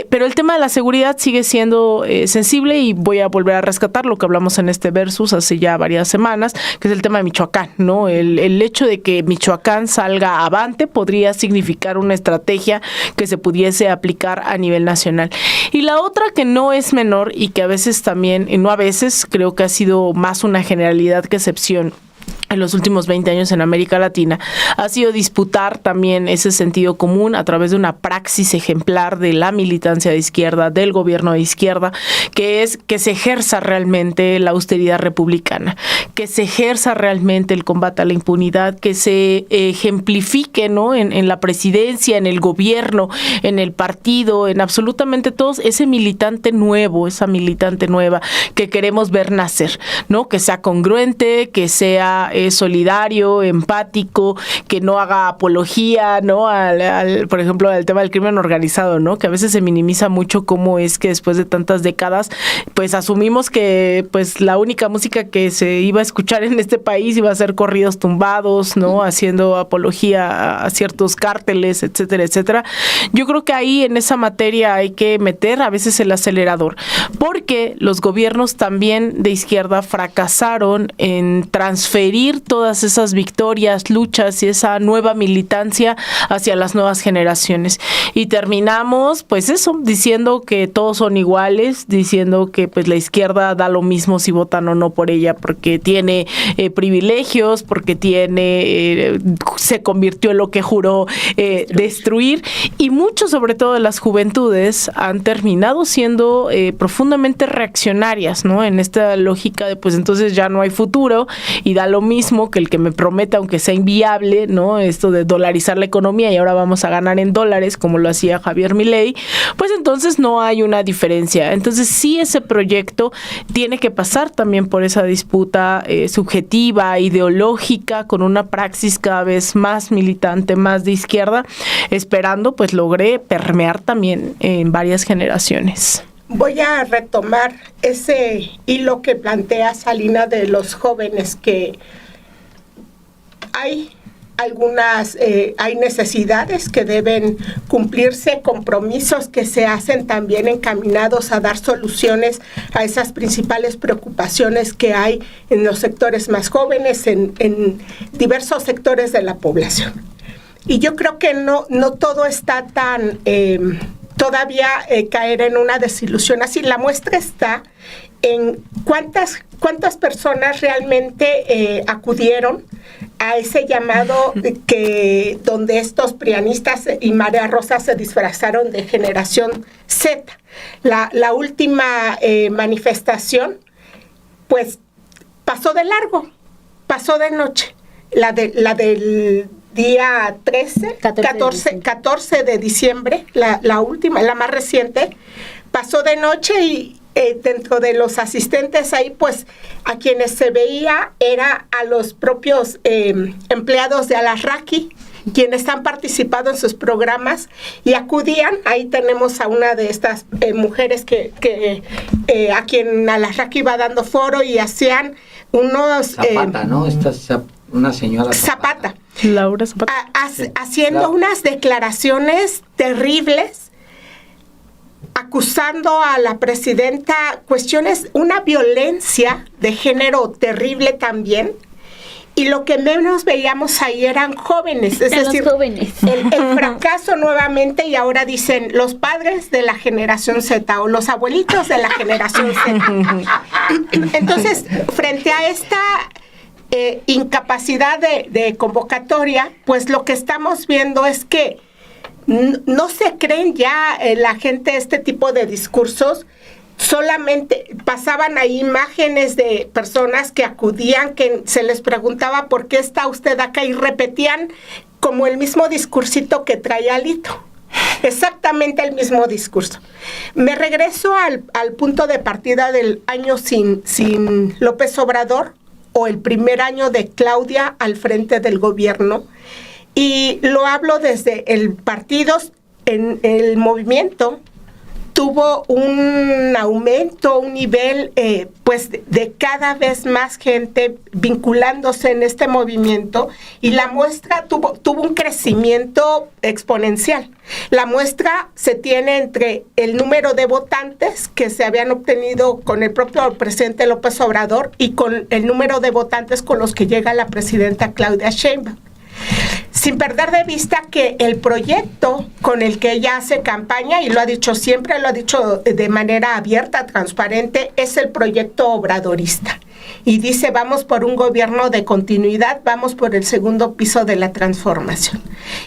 pero el tema de la seguridad sigue siendo sensible, y voy a volver a rescatar lo que hablamos en este Versus hace ya varias semanas, que es el tema de Michoacán, ¿no? El hecho de que Michoacán salga avante podría significar una estrategia que se pudiese aplicar a nivel nacional. Y la otra, que no es menor y que a veces también, y no a veces, creo que ha sido más una generalidad que excepción en los últimos 20 años en América Latina, ha sido disputar también ese sentido común a través de una praxis ejemplar de la militancia de izquierda, del gobierno de izquierda, que es que se ejerza realmente la austeridad republicana, que se ejerza realmente el combate a la impunidad, que se ejemplifique, ¿no?, en la presidencia, en el gobierno, en el partido, en absolutamente todos, ese militante nuevo, esa militante nueva que queremos ver nacer, ¿no?, que sea congruente, que sea solidario, empático, que no haga apología, ¿no?, por ejemplo, al tema del crimen organizado, ¿no?, que a veces se minimiza mucho cómo es que después de tantas décadas, pues asumimos que pues la única música que se iba a escuchar en este país iba a ser corridos tumbados, ¿no?, haciendo apología a ciertos cárteles, etcétera, etcétera. Yo creo que ahí en esa materia hay que meter a veces el acelerador, porque los gobiernos también de izquierda fracasaron en transferir todas esas victorias, luchas y esa nueva militancia hacia las nuevas generaciones. Y terminamos, pues eso, diciendo que todos son iguales, diciendo que pues la izquierda da lo mismo si votan o no por ella, porque tiene privilegios, porque se convirtió en lo que juró destruir, y mucho, sobre todo de las juventudes, han terminado siendo profundamente reaccionarias, ¿no?, en esta lógica de pues entonces ya no hay futuro y da lo mismo mismo que el que me promete, aunque sea inviable, ¿no? Esto de dolarizar la economía y ahora vamos a ganar en dólares, como lo hacía Javier Milei, pues entonces no hay una diferencia. Entonces sí, ese proyecto tiene que pasar también por esa disputa subjetiva, ideológica, con una praxis cada vez más militante, más de izquierda, esperando pues logre permear también en varias generaciones. Voy a retomar ese hilo que plantea Salina de los jóvenes, que hay algunas, hay necesidades que deben cumplirse, compromisos que se hacen también encaminados a dar soluciones a esas principales preocupaciones que hay en los sectores más jóvenes, en diversos sectores de la población. Y yo creo que no todo está tan... todavía caer en una desilusión así. La muestra está en cuántas personas realmente acudieron a ese llamado donde estos prianistas y María Rosa se disfrazaron de generación Z. La última manifestación, pues, pasó de largo, pasó de noche. La del día 14 de diciembre, la última, la más reciente, pasó de noche y dentro de los asistentes ahí, pues a quienes se veía era a los propios empleados de Alarraqui, quienes han participado en sus programas y acudían. Ahí tenemos a una de estas mujeres que a quien Alarraqui va dando foro y hacían unos... Zapata, ¿no? Una señora Zapata. Laura Zapata. Haciendo unas declaraciones terribles, acusando a la presidenta cuestiones, una violencia de género terrible también. Y lo que menos veíamos ahí eran jóvenes, es decir, jóvenes. El fracaso nuevamente, y ahora dicen los padres de la generación Z o los abuelitos de la generación Z. Entonces, frente a esta incapacidad de convocatoria, pues lo que estamos viendo es que no se creen ya la gente este tipo de discursos. Solamente pasaban ahí imágenes de personas que acudían, que se les preguntaba ¿por qué está usted acá? Y repetían como el mismo discursito que traía Alito. Exactamente el mismo discurso. Me regreso al punto de partida del año sin López Obrador, o el primer año de Claudia al frente del gobierno, y lo hablo desde el partido. En el movimiento tuvo un aumento, un nivel pues de cada vez más gente vinculándose en este movimiento, y la muestra tuvo un crecimiento exponencial. La muestra se tiene entre el número de votantes que se habían obtenido con el propio presidente López Obrador y con el número de votantes con los que llega la presidenta Claudia Sheinbaum. Sin perder de vista que el proyecto con el que ella hace campaña, y lo ha dicho siempre, lo ha dicho de manera abierta, transparente, es el proyecto obradorista. Y dice, vamos por un gobierno de continuidad, vamos por el segundo piso de la transformación.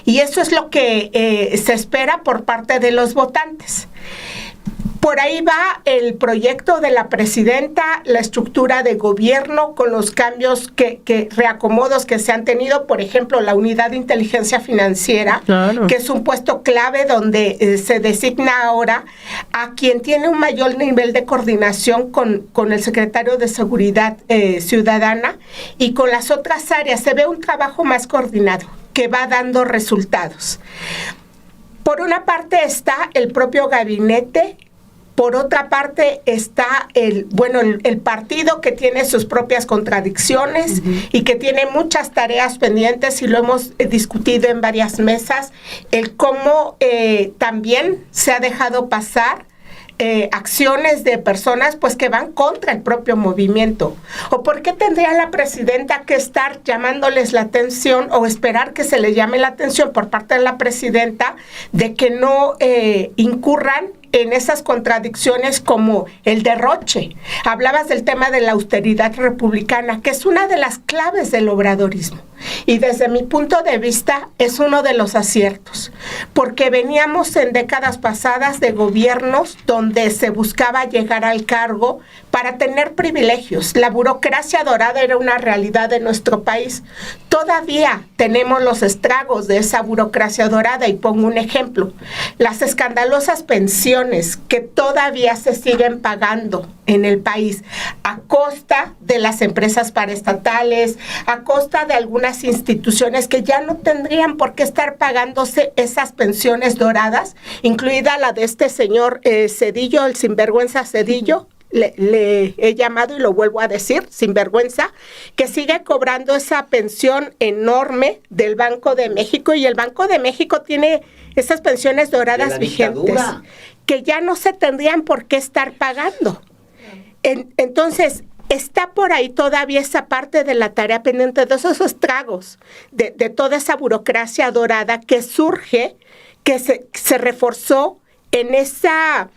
Y eso es lo que se espera por parte de los votantes. Por ahí va el proyecto de la presidenta, la estructura de gobierno con los cambios reacomodos que se han tenido, por ejemplo, la unidad de inteligencia financiera, claro, que es un puesto clave donde se designa ahora a quien tiene un mayor nivel de coordinación con el secretario de Seguridad Ciudadana y con las otras áreas. Se ve un trabajo más coordinado que va dando resultados. Por una parte está el propio gabinete. Por otra parte está el partido, que tiene sus propias contradicciones y que tiene muchas tareas pendientes, y lo hemos discutido en varias mesas, el cómo también se ha dejado pasar acciones de personas pues que van contra el propio movimiento. ¿O por qué tendría la presidenta que estar llamándoles la atención o esperar que se le llame la atención por parte de la presidenta de que no incurran en esas contradicciones como el derroche. Hablabas del tema de la austeridad republicana, que es una de las claves del obradorismo. Y desde mi punto de vista es uno de los aciertos, porque veníamos en décadas pasadas de gobiernos donde se buscaba llegar al cargo para tener privilegios. La burocracia dorada era una realidad de nuestro país. Todavía tenemos los estragos de esa burocracia dorada, y pongo un ejemplo: las escandalosas pensiones que todavía se siguen pagando en el país a costa de las empresas paraestatales, a costa de algunas instituciones que ya no tendrían por qué estar pagándose esas pensiones doradas, incluida la de este señor Zedillo, el sinvergüenza Zedillo. Le he llamado y lo vuelvo a decir, sinvergüenza, que sigue cobrando esa pensión enorme del Banco de México, y el Banco de México tiene esas pensiones doradas vigentes que ya no se tendrían por qué estar pagando. Entonces, está por ahí todavía esa parte de la tarea pendiente, de esos estragos, de toda esa burocracia dorada que surge, que se reforzó en esa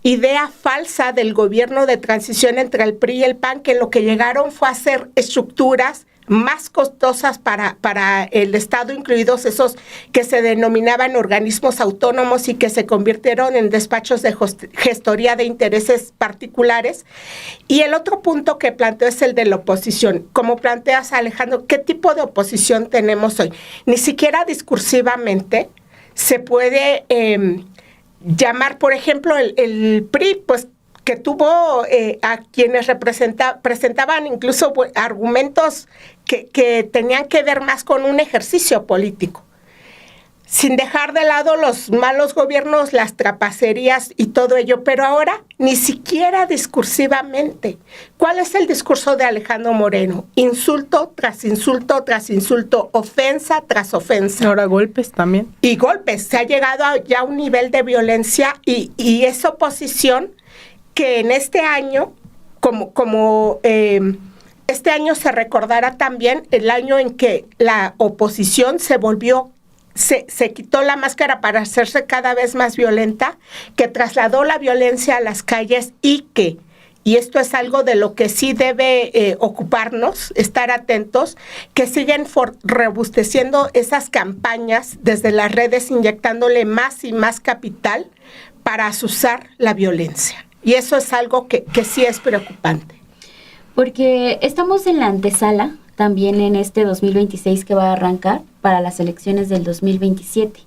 idea falsa del gobierno de transición entre el PRI y el PAN, que lo que llegaron fue a hacer estructuras más costosas para el Estado, incluidos esos que se denominaban organismos autónomos y que se convirtieron en despachos de gestoría de intereses particulares. Y el otro punto que planteo es el de la oposición. Como planteas, Alejandro, ¿qué tipo de oposición tenemos hoy? Ni siquiera discursivamente se puede llamar, por ejemplo, el PRI, pues, que tuvo a quienes presentaban incluso argumentos que tenían que ver más con un ejercicio político, sin dejar de lado los malos gobiernos, las trapacerías y todo ello, pero ahora ni siquiera discursivamente. ¿Cuál es el discurso de Alejandro Moreno? Insulto tras insulto tras insulto, ofensa tras ofensa. Ahora golpes también. Y golpes, se ha llegado ya a un nivel de violencia y esa oposición que en este año, como este año se recordará también el año en que la oposición se quitó la máscara para hacerse cada vez más violenta, que trasladó la violencia a las calles y esto es algo de lo que sí debe ocuparnos, estar atentos, que siguen robusteciendo esas campañas desde las redes, inyectándole más y más capital para azuzar la violencia. Y eso es algo que sí es preocupante. Porque estamos en la antesala también en este 2026 que va a arrancar para las elecciones del 2027.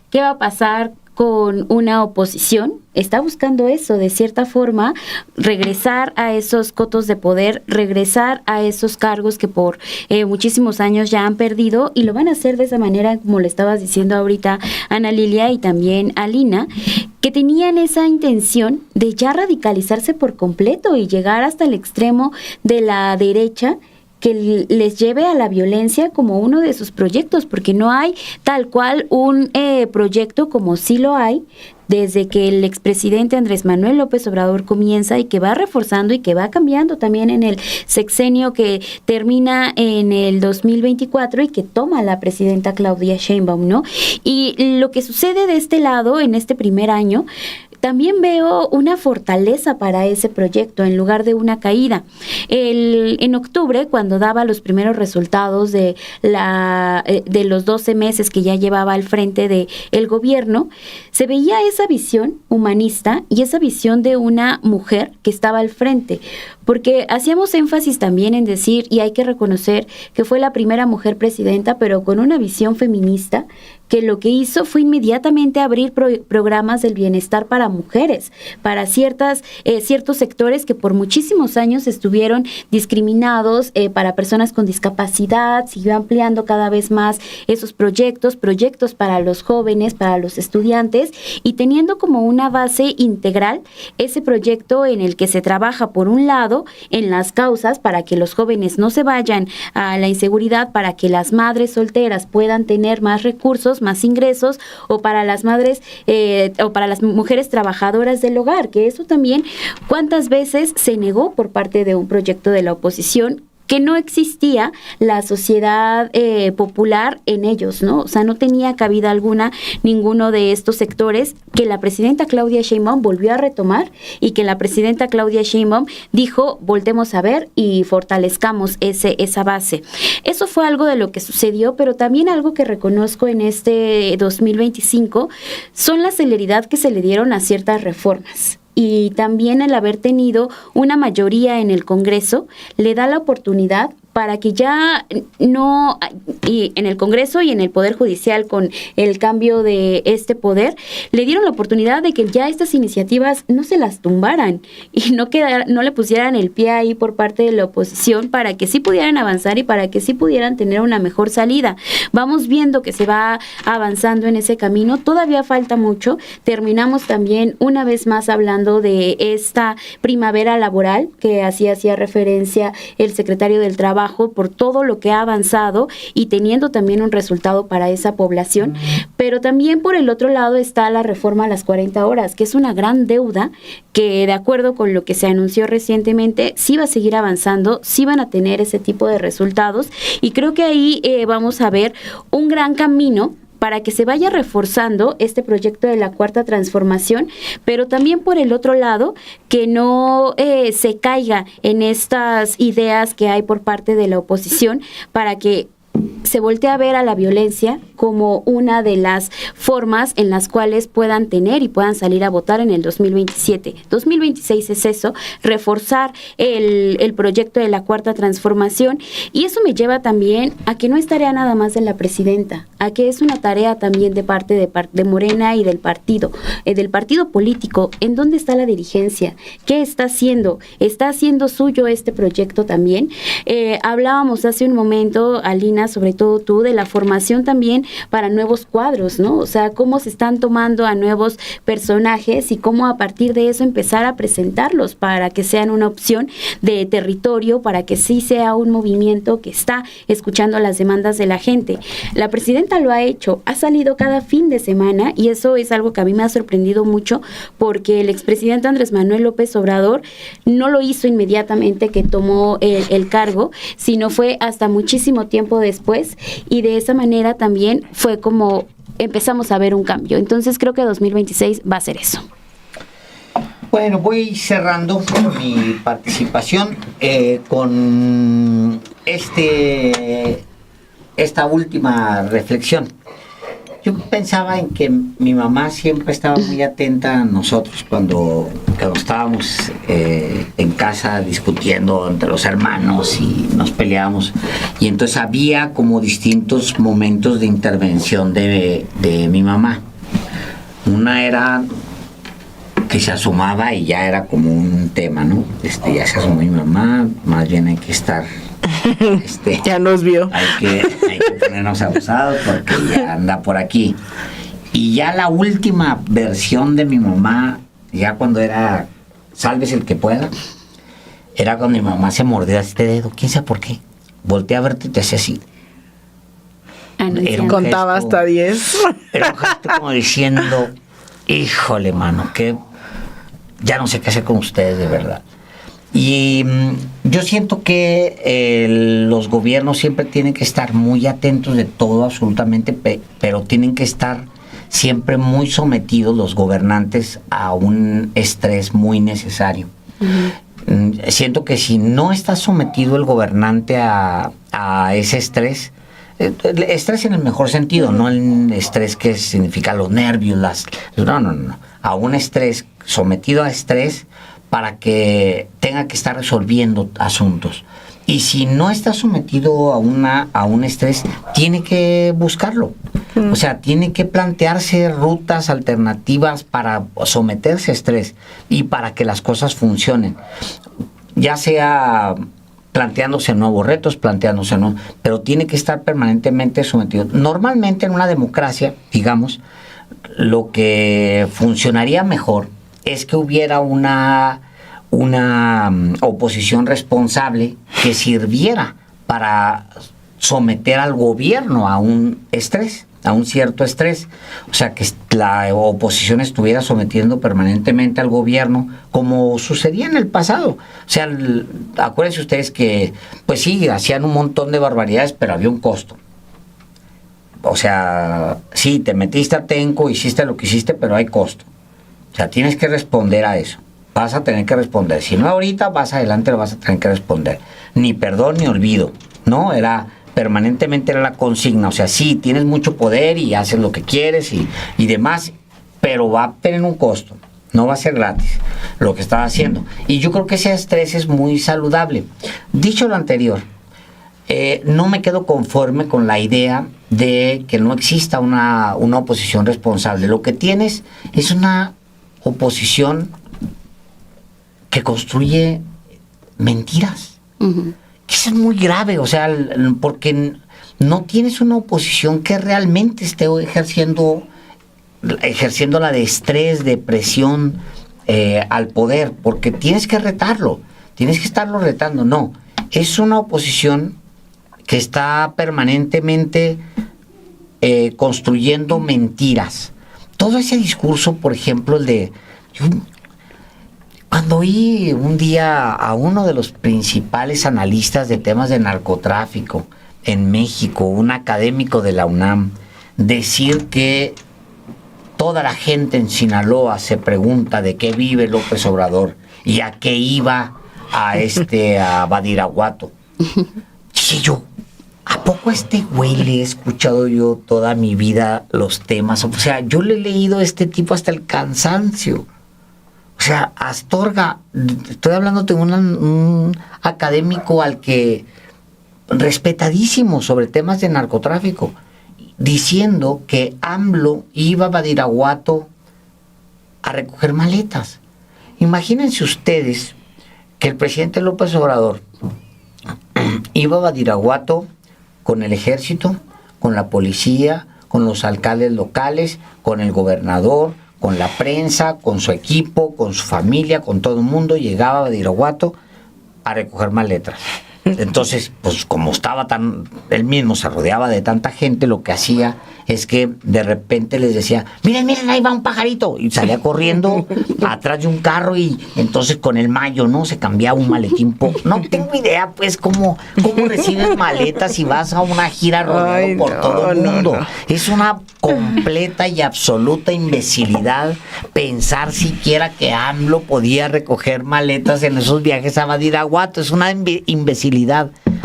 ¿Qué va a pasar con una oposición? Está buscando eso, de cierta forma, regresar a esos cotos de poder, regresar a esos cargos que por muchísimos años ya han perdido, y lo van a hacer de esa manera, como le estabas diciendo ahorita Ana Lilia y también Alina, que tenían esa intención de ya radicalizarse por completo y llegar hasta el extremo de la derecha, que les lleve a la violencia como uno de sus proyectos, porque no hay tal cual un proyecto como sí lo hay desde que el expresidente Andrés Manuel López Obrador comienza, y que va reforzando y que va cambiando también en el sexenio que termina en el 2024 y que toma la presidenta Claudia Sheinbaum, ¿no? Y lo que sucede de este lado en este primer año, también veo una fortaleza para ese proyecto en lugar de una caída. En octubre, cuando daba los primeros resultados de los 12 meses que ya llevaba al frente del gobierno, se veía esa visión humanista y esa visión de una mujer que estaba al frente, porque hacíamos énfasis también en decir, y hay que reconocer que fue la primera mujer presidenta, pero con una visión feminista, que lo que hizo fue inmediatamente abrir programas del bienestar para mujeres, para ciertos sectores que por muchísimos años estuvieron discriminados, para personas con discapacidad. Siguió ampliando cada vez más esos proyectos para los jóvenes, para los estudiantes, y teniendo como una base integral ese proyecto en el que se trabaja, por un lado, en las causas para que los jóvenes no se vayan a la inseguridad, para que las madres solteras puedan tener más recursos, más ingresos, o para las madres o para las mujeres trabajadoras del hogar, que eso también cuántas veces se negó por parte de un proyecto de la oposición, que no existía la sociedad popular en ellos, ¿no? O sea, no tenía cabida alguna ninguno de estos sectores que la presidenta Claudia Sheinbaum volvió a retomar y que la presidenta Claudia Sheinbaum dijo, voltemos a ver y fortalezcamos esa base. Eso fue algo de lo que sucedió, pero también algo que reconozco en este 2025 son la celeridad que se le dieron a ciertas reformas. Y también el haber tenido una mayoría en el Congreso le da la oportunidad para que ya no, y en el Congreso y en el Poder Judicial con el cambio de este poder, le dieron la oportunidad de que ya estas iniciativas no se las tumbaran y no le pusieran el pie ahí por parte de la oposición para que sí pudieran avanzar y para que sí pudieran tener una mejor salida. Vamos viendo que se va avanzando en ese camino, todavía falta mucho. Terminamos también una vez más hablando de esta primavera laboral que hacía referencia el secretario del Trabajo, por todo lo que ha avanzado y teniendo también un resultado para esa población, pero también por el otro lado está la reforma a las 40 horas, que es una gran deuda que de acuerdo con lo que se anunció recientemente, sí va a seguir avanzando, sí van a tener ese tipo de resultados y creo que ahí vamos a ver un gran camino para que se vaya reforzando este proyecto de la Cuarta Transformación, pero también por el otro lado, que no se caiga en estas ideas que hay por parte de la oposición para que se voltea a ver a la violencia como una de las formas en las cuales puedan tener y puedan salir a votar en el 2027. 2026 es eso, reforzar el proyecto de la Cuarta Transformación, y eso me lleva también a que no es tarea nada más de la presidenta, a que es una tarea también de parte de Morena y del partido político. ¿En dónde está la dirigencia? ¿Qué está haciendo? ¿Está haciendo suyo este proyecto también? Hablábamos hace un momento, Alina, sobre todo tú, de la formación también para nuevos cuadros, ¿no? O sea, cómo se están tomando a nuevos personajes y cómo a partir de eso empezar a presentarlos para que sean una opción de territorio, para que sí sea un movimiento que está escuchando las demandas de la gente. La presidenta lo ha hecho, ha salido cada fin de semana y eso es algo que a mí me ha sorprendido mucho porque el expresidente Andrés Manuel López Obrador no lo hizo inmediatamente que tomó el cargo, sino fue hasta muchísimo tiempo después, y de esa manera también fue como empezamos a ver un cambio. Entonces creo que 2026 va a ser eso. Bueno, voy cerrando mi participación con esta última reflexión. Yo pensaba en que mi mamá siempre estaba muy atenta a nosotros cuando estábamos en casa discutiendo entre los hermanos y nos peleábamos. Y entonces había como distintos momentos de intervención de mi mamá. Una era que se asomaba y ya era como un tema, ¿no? Ya se asomó mi mamá, más bien hay que estar... ya nos vio. Hay que ponernos abusados porque ya anda por aquí. Y ya la última versión de mi mamá, ya cuando era sálvese el que pueda, era cuando mi mamá se mordía este dedo, quién sabe por qué. Voltea a verte y te hacía así. Contaba hasta 10. Era un gesto como diciendo, híjole, mano, que ya no sé qué hacer con ustedes de verdad. Y yo siento que los gobiernos siempre tienen que estar muy atentos de todo, absolutamente, pero tienen que estar siempre muy sometidos los gobernantes a un estrés muy necesario. Uh-huh. Siento que si no está sometido el gobernante a ese estrés, estrés en el mejor sentido, no el estrés que significa los nervios, no, a un estrés, sometido a estrés, para que tenga que estar resolviendo asuntos. Y si no está sometido a un estrés, tiene que buscarlo. O sea, tiene que plantearse rutas alternativas para someterse a estrés y para que las cosas funcionen. Ya sea planteándose nuevos retos, pero tiene que estar permanentemente sometido. Normalmente en una democracia, digamos, lo que funcionaría mejor es que hubiera una oposición responsable que sirviera para someter al gobierno a un estrés. a un cierto estrés, o sea, que la oposición estuviera sometiendo permanentemente al gobierno, como sucedía en el pasado. O sea, acuérdense ustedes que, pues sí, hacían un montón de barbaridades, pero había un costo. O sea, sí, te metiste a Tenco, hiciste lo que hiciste, pero hay costo. O sea, tienes que responder a eso. Vas a tener que responder. Si no ahorita, más adelante lo vas a tener que responder. Ni perdón ni olvido, ¿no? Permanentemente era la consigna. O sea, sí, tienes mucho poder y haces lo que quieres y demás, pero va a tener un costo. No va a ser gratis lo que estás haciendo. Y yo creo que ese estrés es muy saludable. Dicho lo anterior, no me quedo conforme con la idea de que no exista una oposición responsable. Lo que tienes es una oposición que construye mentiras. Uh-huh. Que eso es muy grave, o sea, porque no tienes una oposición que realmente esté ejerciendo la de estrés, de presión al poder, porque tienes que retarlo, tienes que estarlo retando. No, es una oposición que está permanentemente construyendo mentiras. Todo ese discurso, por ejemplo, cuando oí un día a uno de los principales analistas de temas de narcotráfico en México, un académico de la UNAM, decir que toda la gente en Sinaloa se pregunta de qué vive López Obrador y a qué iba a Badiraguato. Dije yo, ¿a poco a este güey le he escuchado yo toda mi vida los temas? O sea, yo le he leído a este tipo hasta el cansancio. O sea, Astorga, estoy hablando de un académico al que respetadísimo sobre temas de narcotráfico, diciendo que AMLO iba a Badiraguato a recoger maletas. Imagínense ustedes que el presidente López Obrador iba a Badiraguato con el ejército, con la policía, con los alcaldes locales, con el gobernador, con la prensa, con su equipo, con su familia, con todo el mundo. Llegaba a Badiraguato a recoger maletas. Entonces, pues como estaba él mismo se rodeaba de tanta gente, lo que hacía es que de repente les decía, miren, ahí va un pajarito, y salía corriendo atrás de un carro, y entonces con el mayo, ¿no? Se cambiaba un maletín. No tengo idea, pues, cómo recibes maletas y vas a una gira rodeado por todo el mundo. No. Es una completa y absoluta imbecilidad pensar siquiera que AMLO podía recoger maletas en esos viajes a Badiraguato. Es una imbecilidad.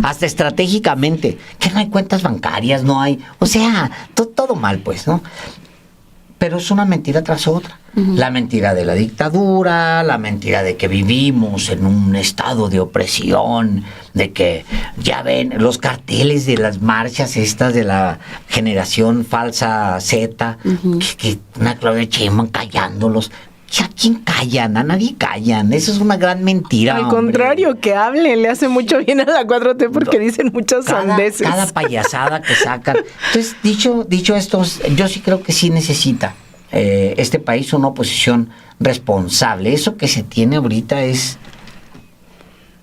Hasta estratégicamente, que no hay cuentas bancarias, no hay, o sea, todo mal, pues, ¿no? Pero es una mentira tras otra. Uh-huh. La mentira de la dictadura, la mentira de que vivimos en un estado de opresión, de que, ya ven, los carteles de las marchas estas de la generación falsa Z, uh-huh, que una Claudia Sheinbaum callándolos. ¿A quién callan? A nadie callan. Eso es una gran mentira. Al contrario, que hablen. Le hace mucho bien a la 4T porque dicen muchas sandeces. Cada payasada que sacan. Entonces, dicho esto, yo sí creo que sí necesita este país una oposición responsable. Eso que se tiene ahorita es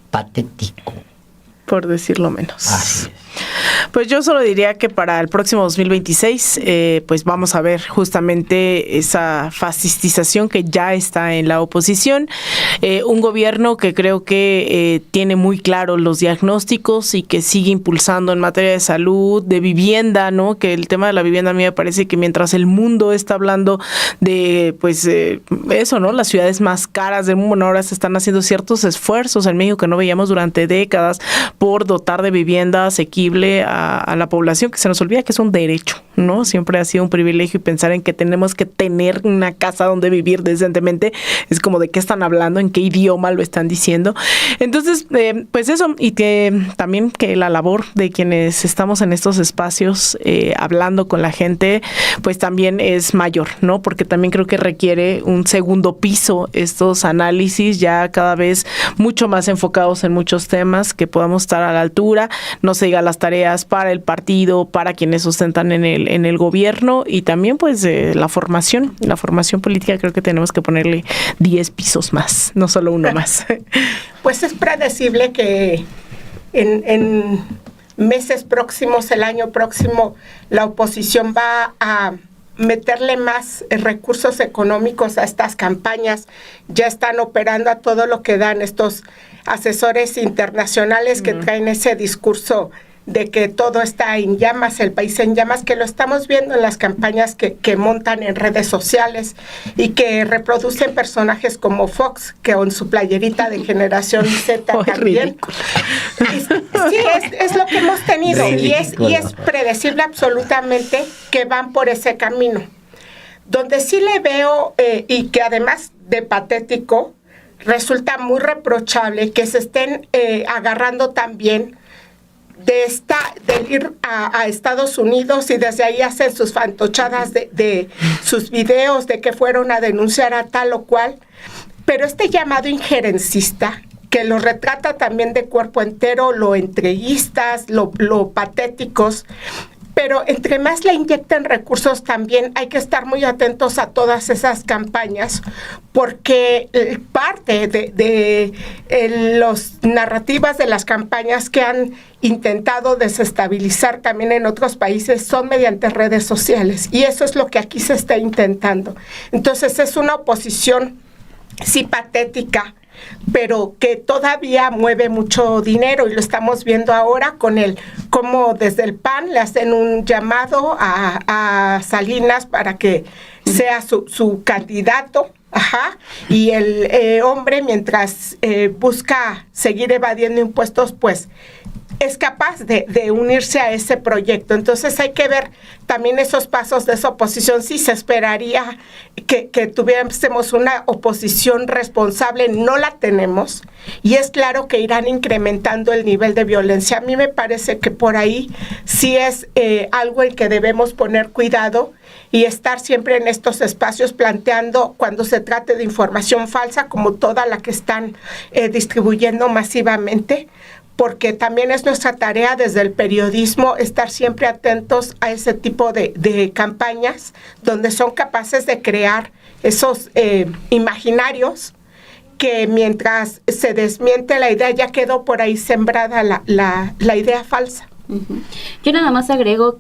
patético, por decirlo menos. Así es. Pues yo solo diría que para el próximo 2026, pues vamos a ver justamente esa fascistización que ya está en la oposición, un gobierno que creo que tiene muy claro los diagnósticos y que sigue impulsando en materia de salud, de vivienda, ¿no? Que el tema de la vivienda a mí me parece que mientras el mundo está hablando de, pues, eso, ¿no? Las ciudades más caras del mundo, ahora se están haciendo ciertos esfuerzos en México que no veíamos durante décadas por dotar de vivienda asequible a la población, que se nos olvida que es un derecho, ¿no? Siempre ha sido un privilegio, y pensar en que tenemos que tener una casa donde vivir decentemente es como de qué están hablando, en qué idioma lo están diciendo. Entonces, pues eso, y que también que la labor de quienes estamos en estos espacios hablando con la gente, pues también es mayor, ¿no? Porque también creo que requiere un segundo piso estos análisis ya cada vez mucho más enfocados en muchos temas, que podamos estar a la altura, no se diga las tareas para el partido, para quienes sustentan en el gobierno, y también pues la formación política. Creo que tenemos que ponerle 10 pisos más, no solo uno más. Pues es predecible que en meses próximos, el año próximo, la oposición va a meterle más recursos económicos a estas campañas. Ya están operando a todo lo que dan estos asesores internacionales que traen ese discurso de que todo está en llamas, el país en llamas, que lo estamos viendo en las campañas que montan en redes sociales y que reproducen personajes como Fox, que con su playerita de Generación Z también. Sí, es lo que hemos tenido y es predecible absolutamente que van por ese camino. Donde sí le veo, y que además de patético, resulta muy reprochable que se estén agarrando también de ir a Estados Unidos y desde ahí hacen sus fantochadas de sus videos de que fueron a denunciar a tal o cual, pero este llamado injerencista que lo retrata también de cuerpo entero, lo entreguistas, lo patéticos, pero entre más le inyecten recursos también hay que estar muy atentos a todas esas campañas, porque parte de las narrativas de las campañas que han intentado desestabilizar también en otros países son mediante redes sociales, y eso es lo que aquí se está intentando. Entonces es una oposición sí patética, pero que todavía mueve mucho dinero, y lo estamos viendo ahora con cómo desde el PAN le hacen un llamado a Salinas para que sea su candidato. Y el hombre, mientras busca seguir evadiendo impuestos, pues es capaz de unirse a ese proyecto. Entonces hay que ver también esos pasos de esa oposición. Sí se esperaría que tuviésemos una oposición responsable, no la tenemos, y es claro que irán incrementando el nivel de violencia. A mí me parece que por ahí sí es algo en que debemos poner cuidado y estar siempre en estos espacios planteando cuando se trate de información falsa, como toda la que están distribuyendo masivamente, porque también es nuestra tarea desde el periodismo estar siempre atentos a ese tipo de campañas donde son capaces de crear esos imaginarios que mientras se desmiente la idea ya quedó por ahí sembrada la idea falsa. Yo nada más agrego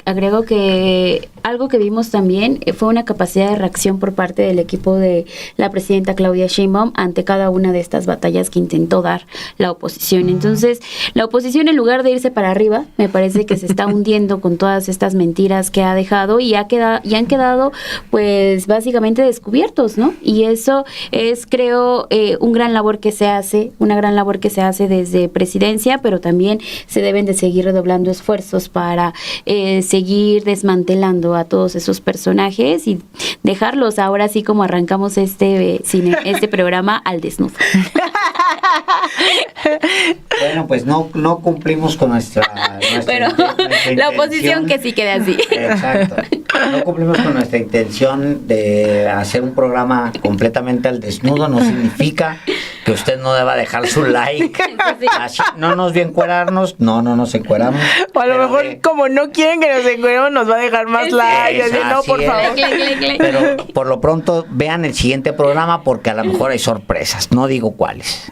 que algo que vimos también fue una capacidad de reacción por parte del equipo de la presidenta Claudia Sheinbaum ante cada una de estas batallas que intentó dar la oposición. Entonces, la oposición, en lugar de irse para arriba, me parece que se está hundiendo con todas estas mentiras que ha dejado y han quedado pues básicamente descubiertos, ¿no? Y eso es, creo, una gran labor que se hace desde presidencia, pero también se deben de seguir redoblando esfuerzos para seguir desmantelando a todos esos personajes y dejarlos ahora sí como arrancamos este programa al desnudo. Bueno, pues no cumplimos con nuestra pero la oposición que sí quede así. Exacto. No cumplimos con nuestra intención de hacer un programa completamente al desnudo. No significa que usted no deba dejar su like. Así, no nos vio encuerarnos, no nos encueramos. O a lo mejor como no quieren que nos encueremos, nos va a dejar más like. Así, no, por favor. Pero por lo pronto vean el siguiente programa porque a lo mejor hay sorpresas. No digo cuáles.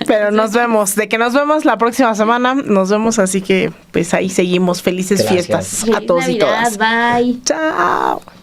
Pero nos vemos. De que nos vemos la próxima semana, nos vemos. Así que pues ahí seguimos. Felices fiestas a todos y todas. Bye. Chao.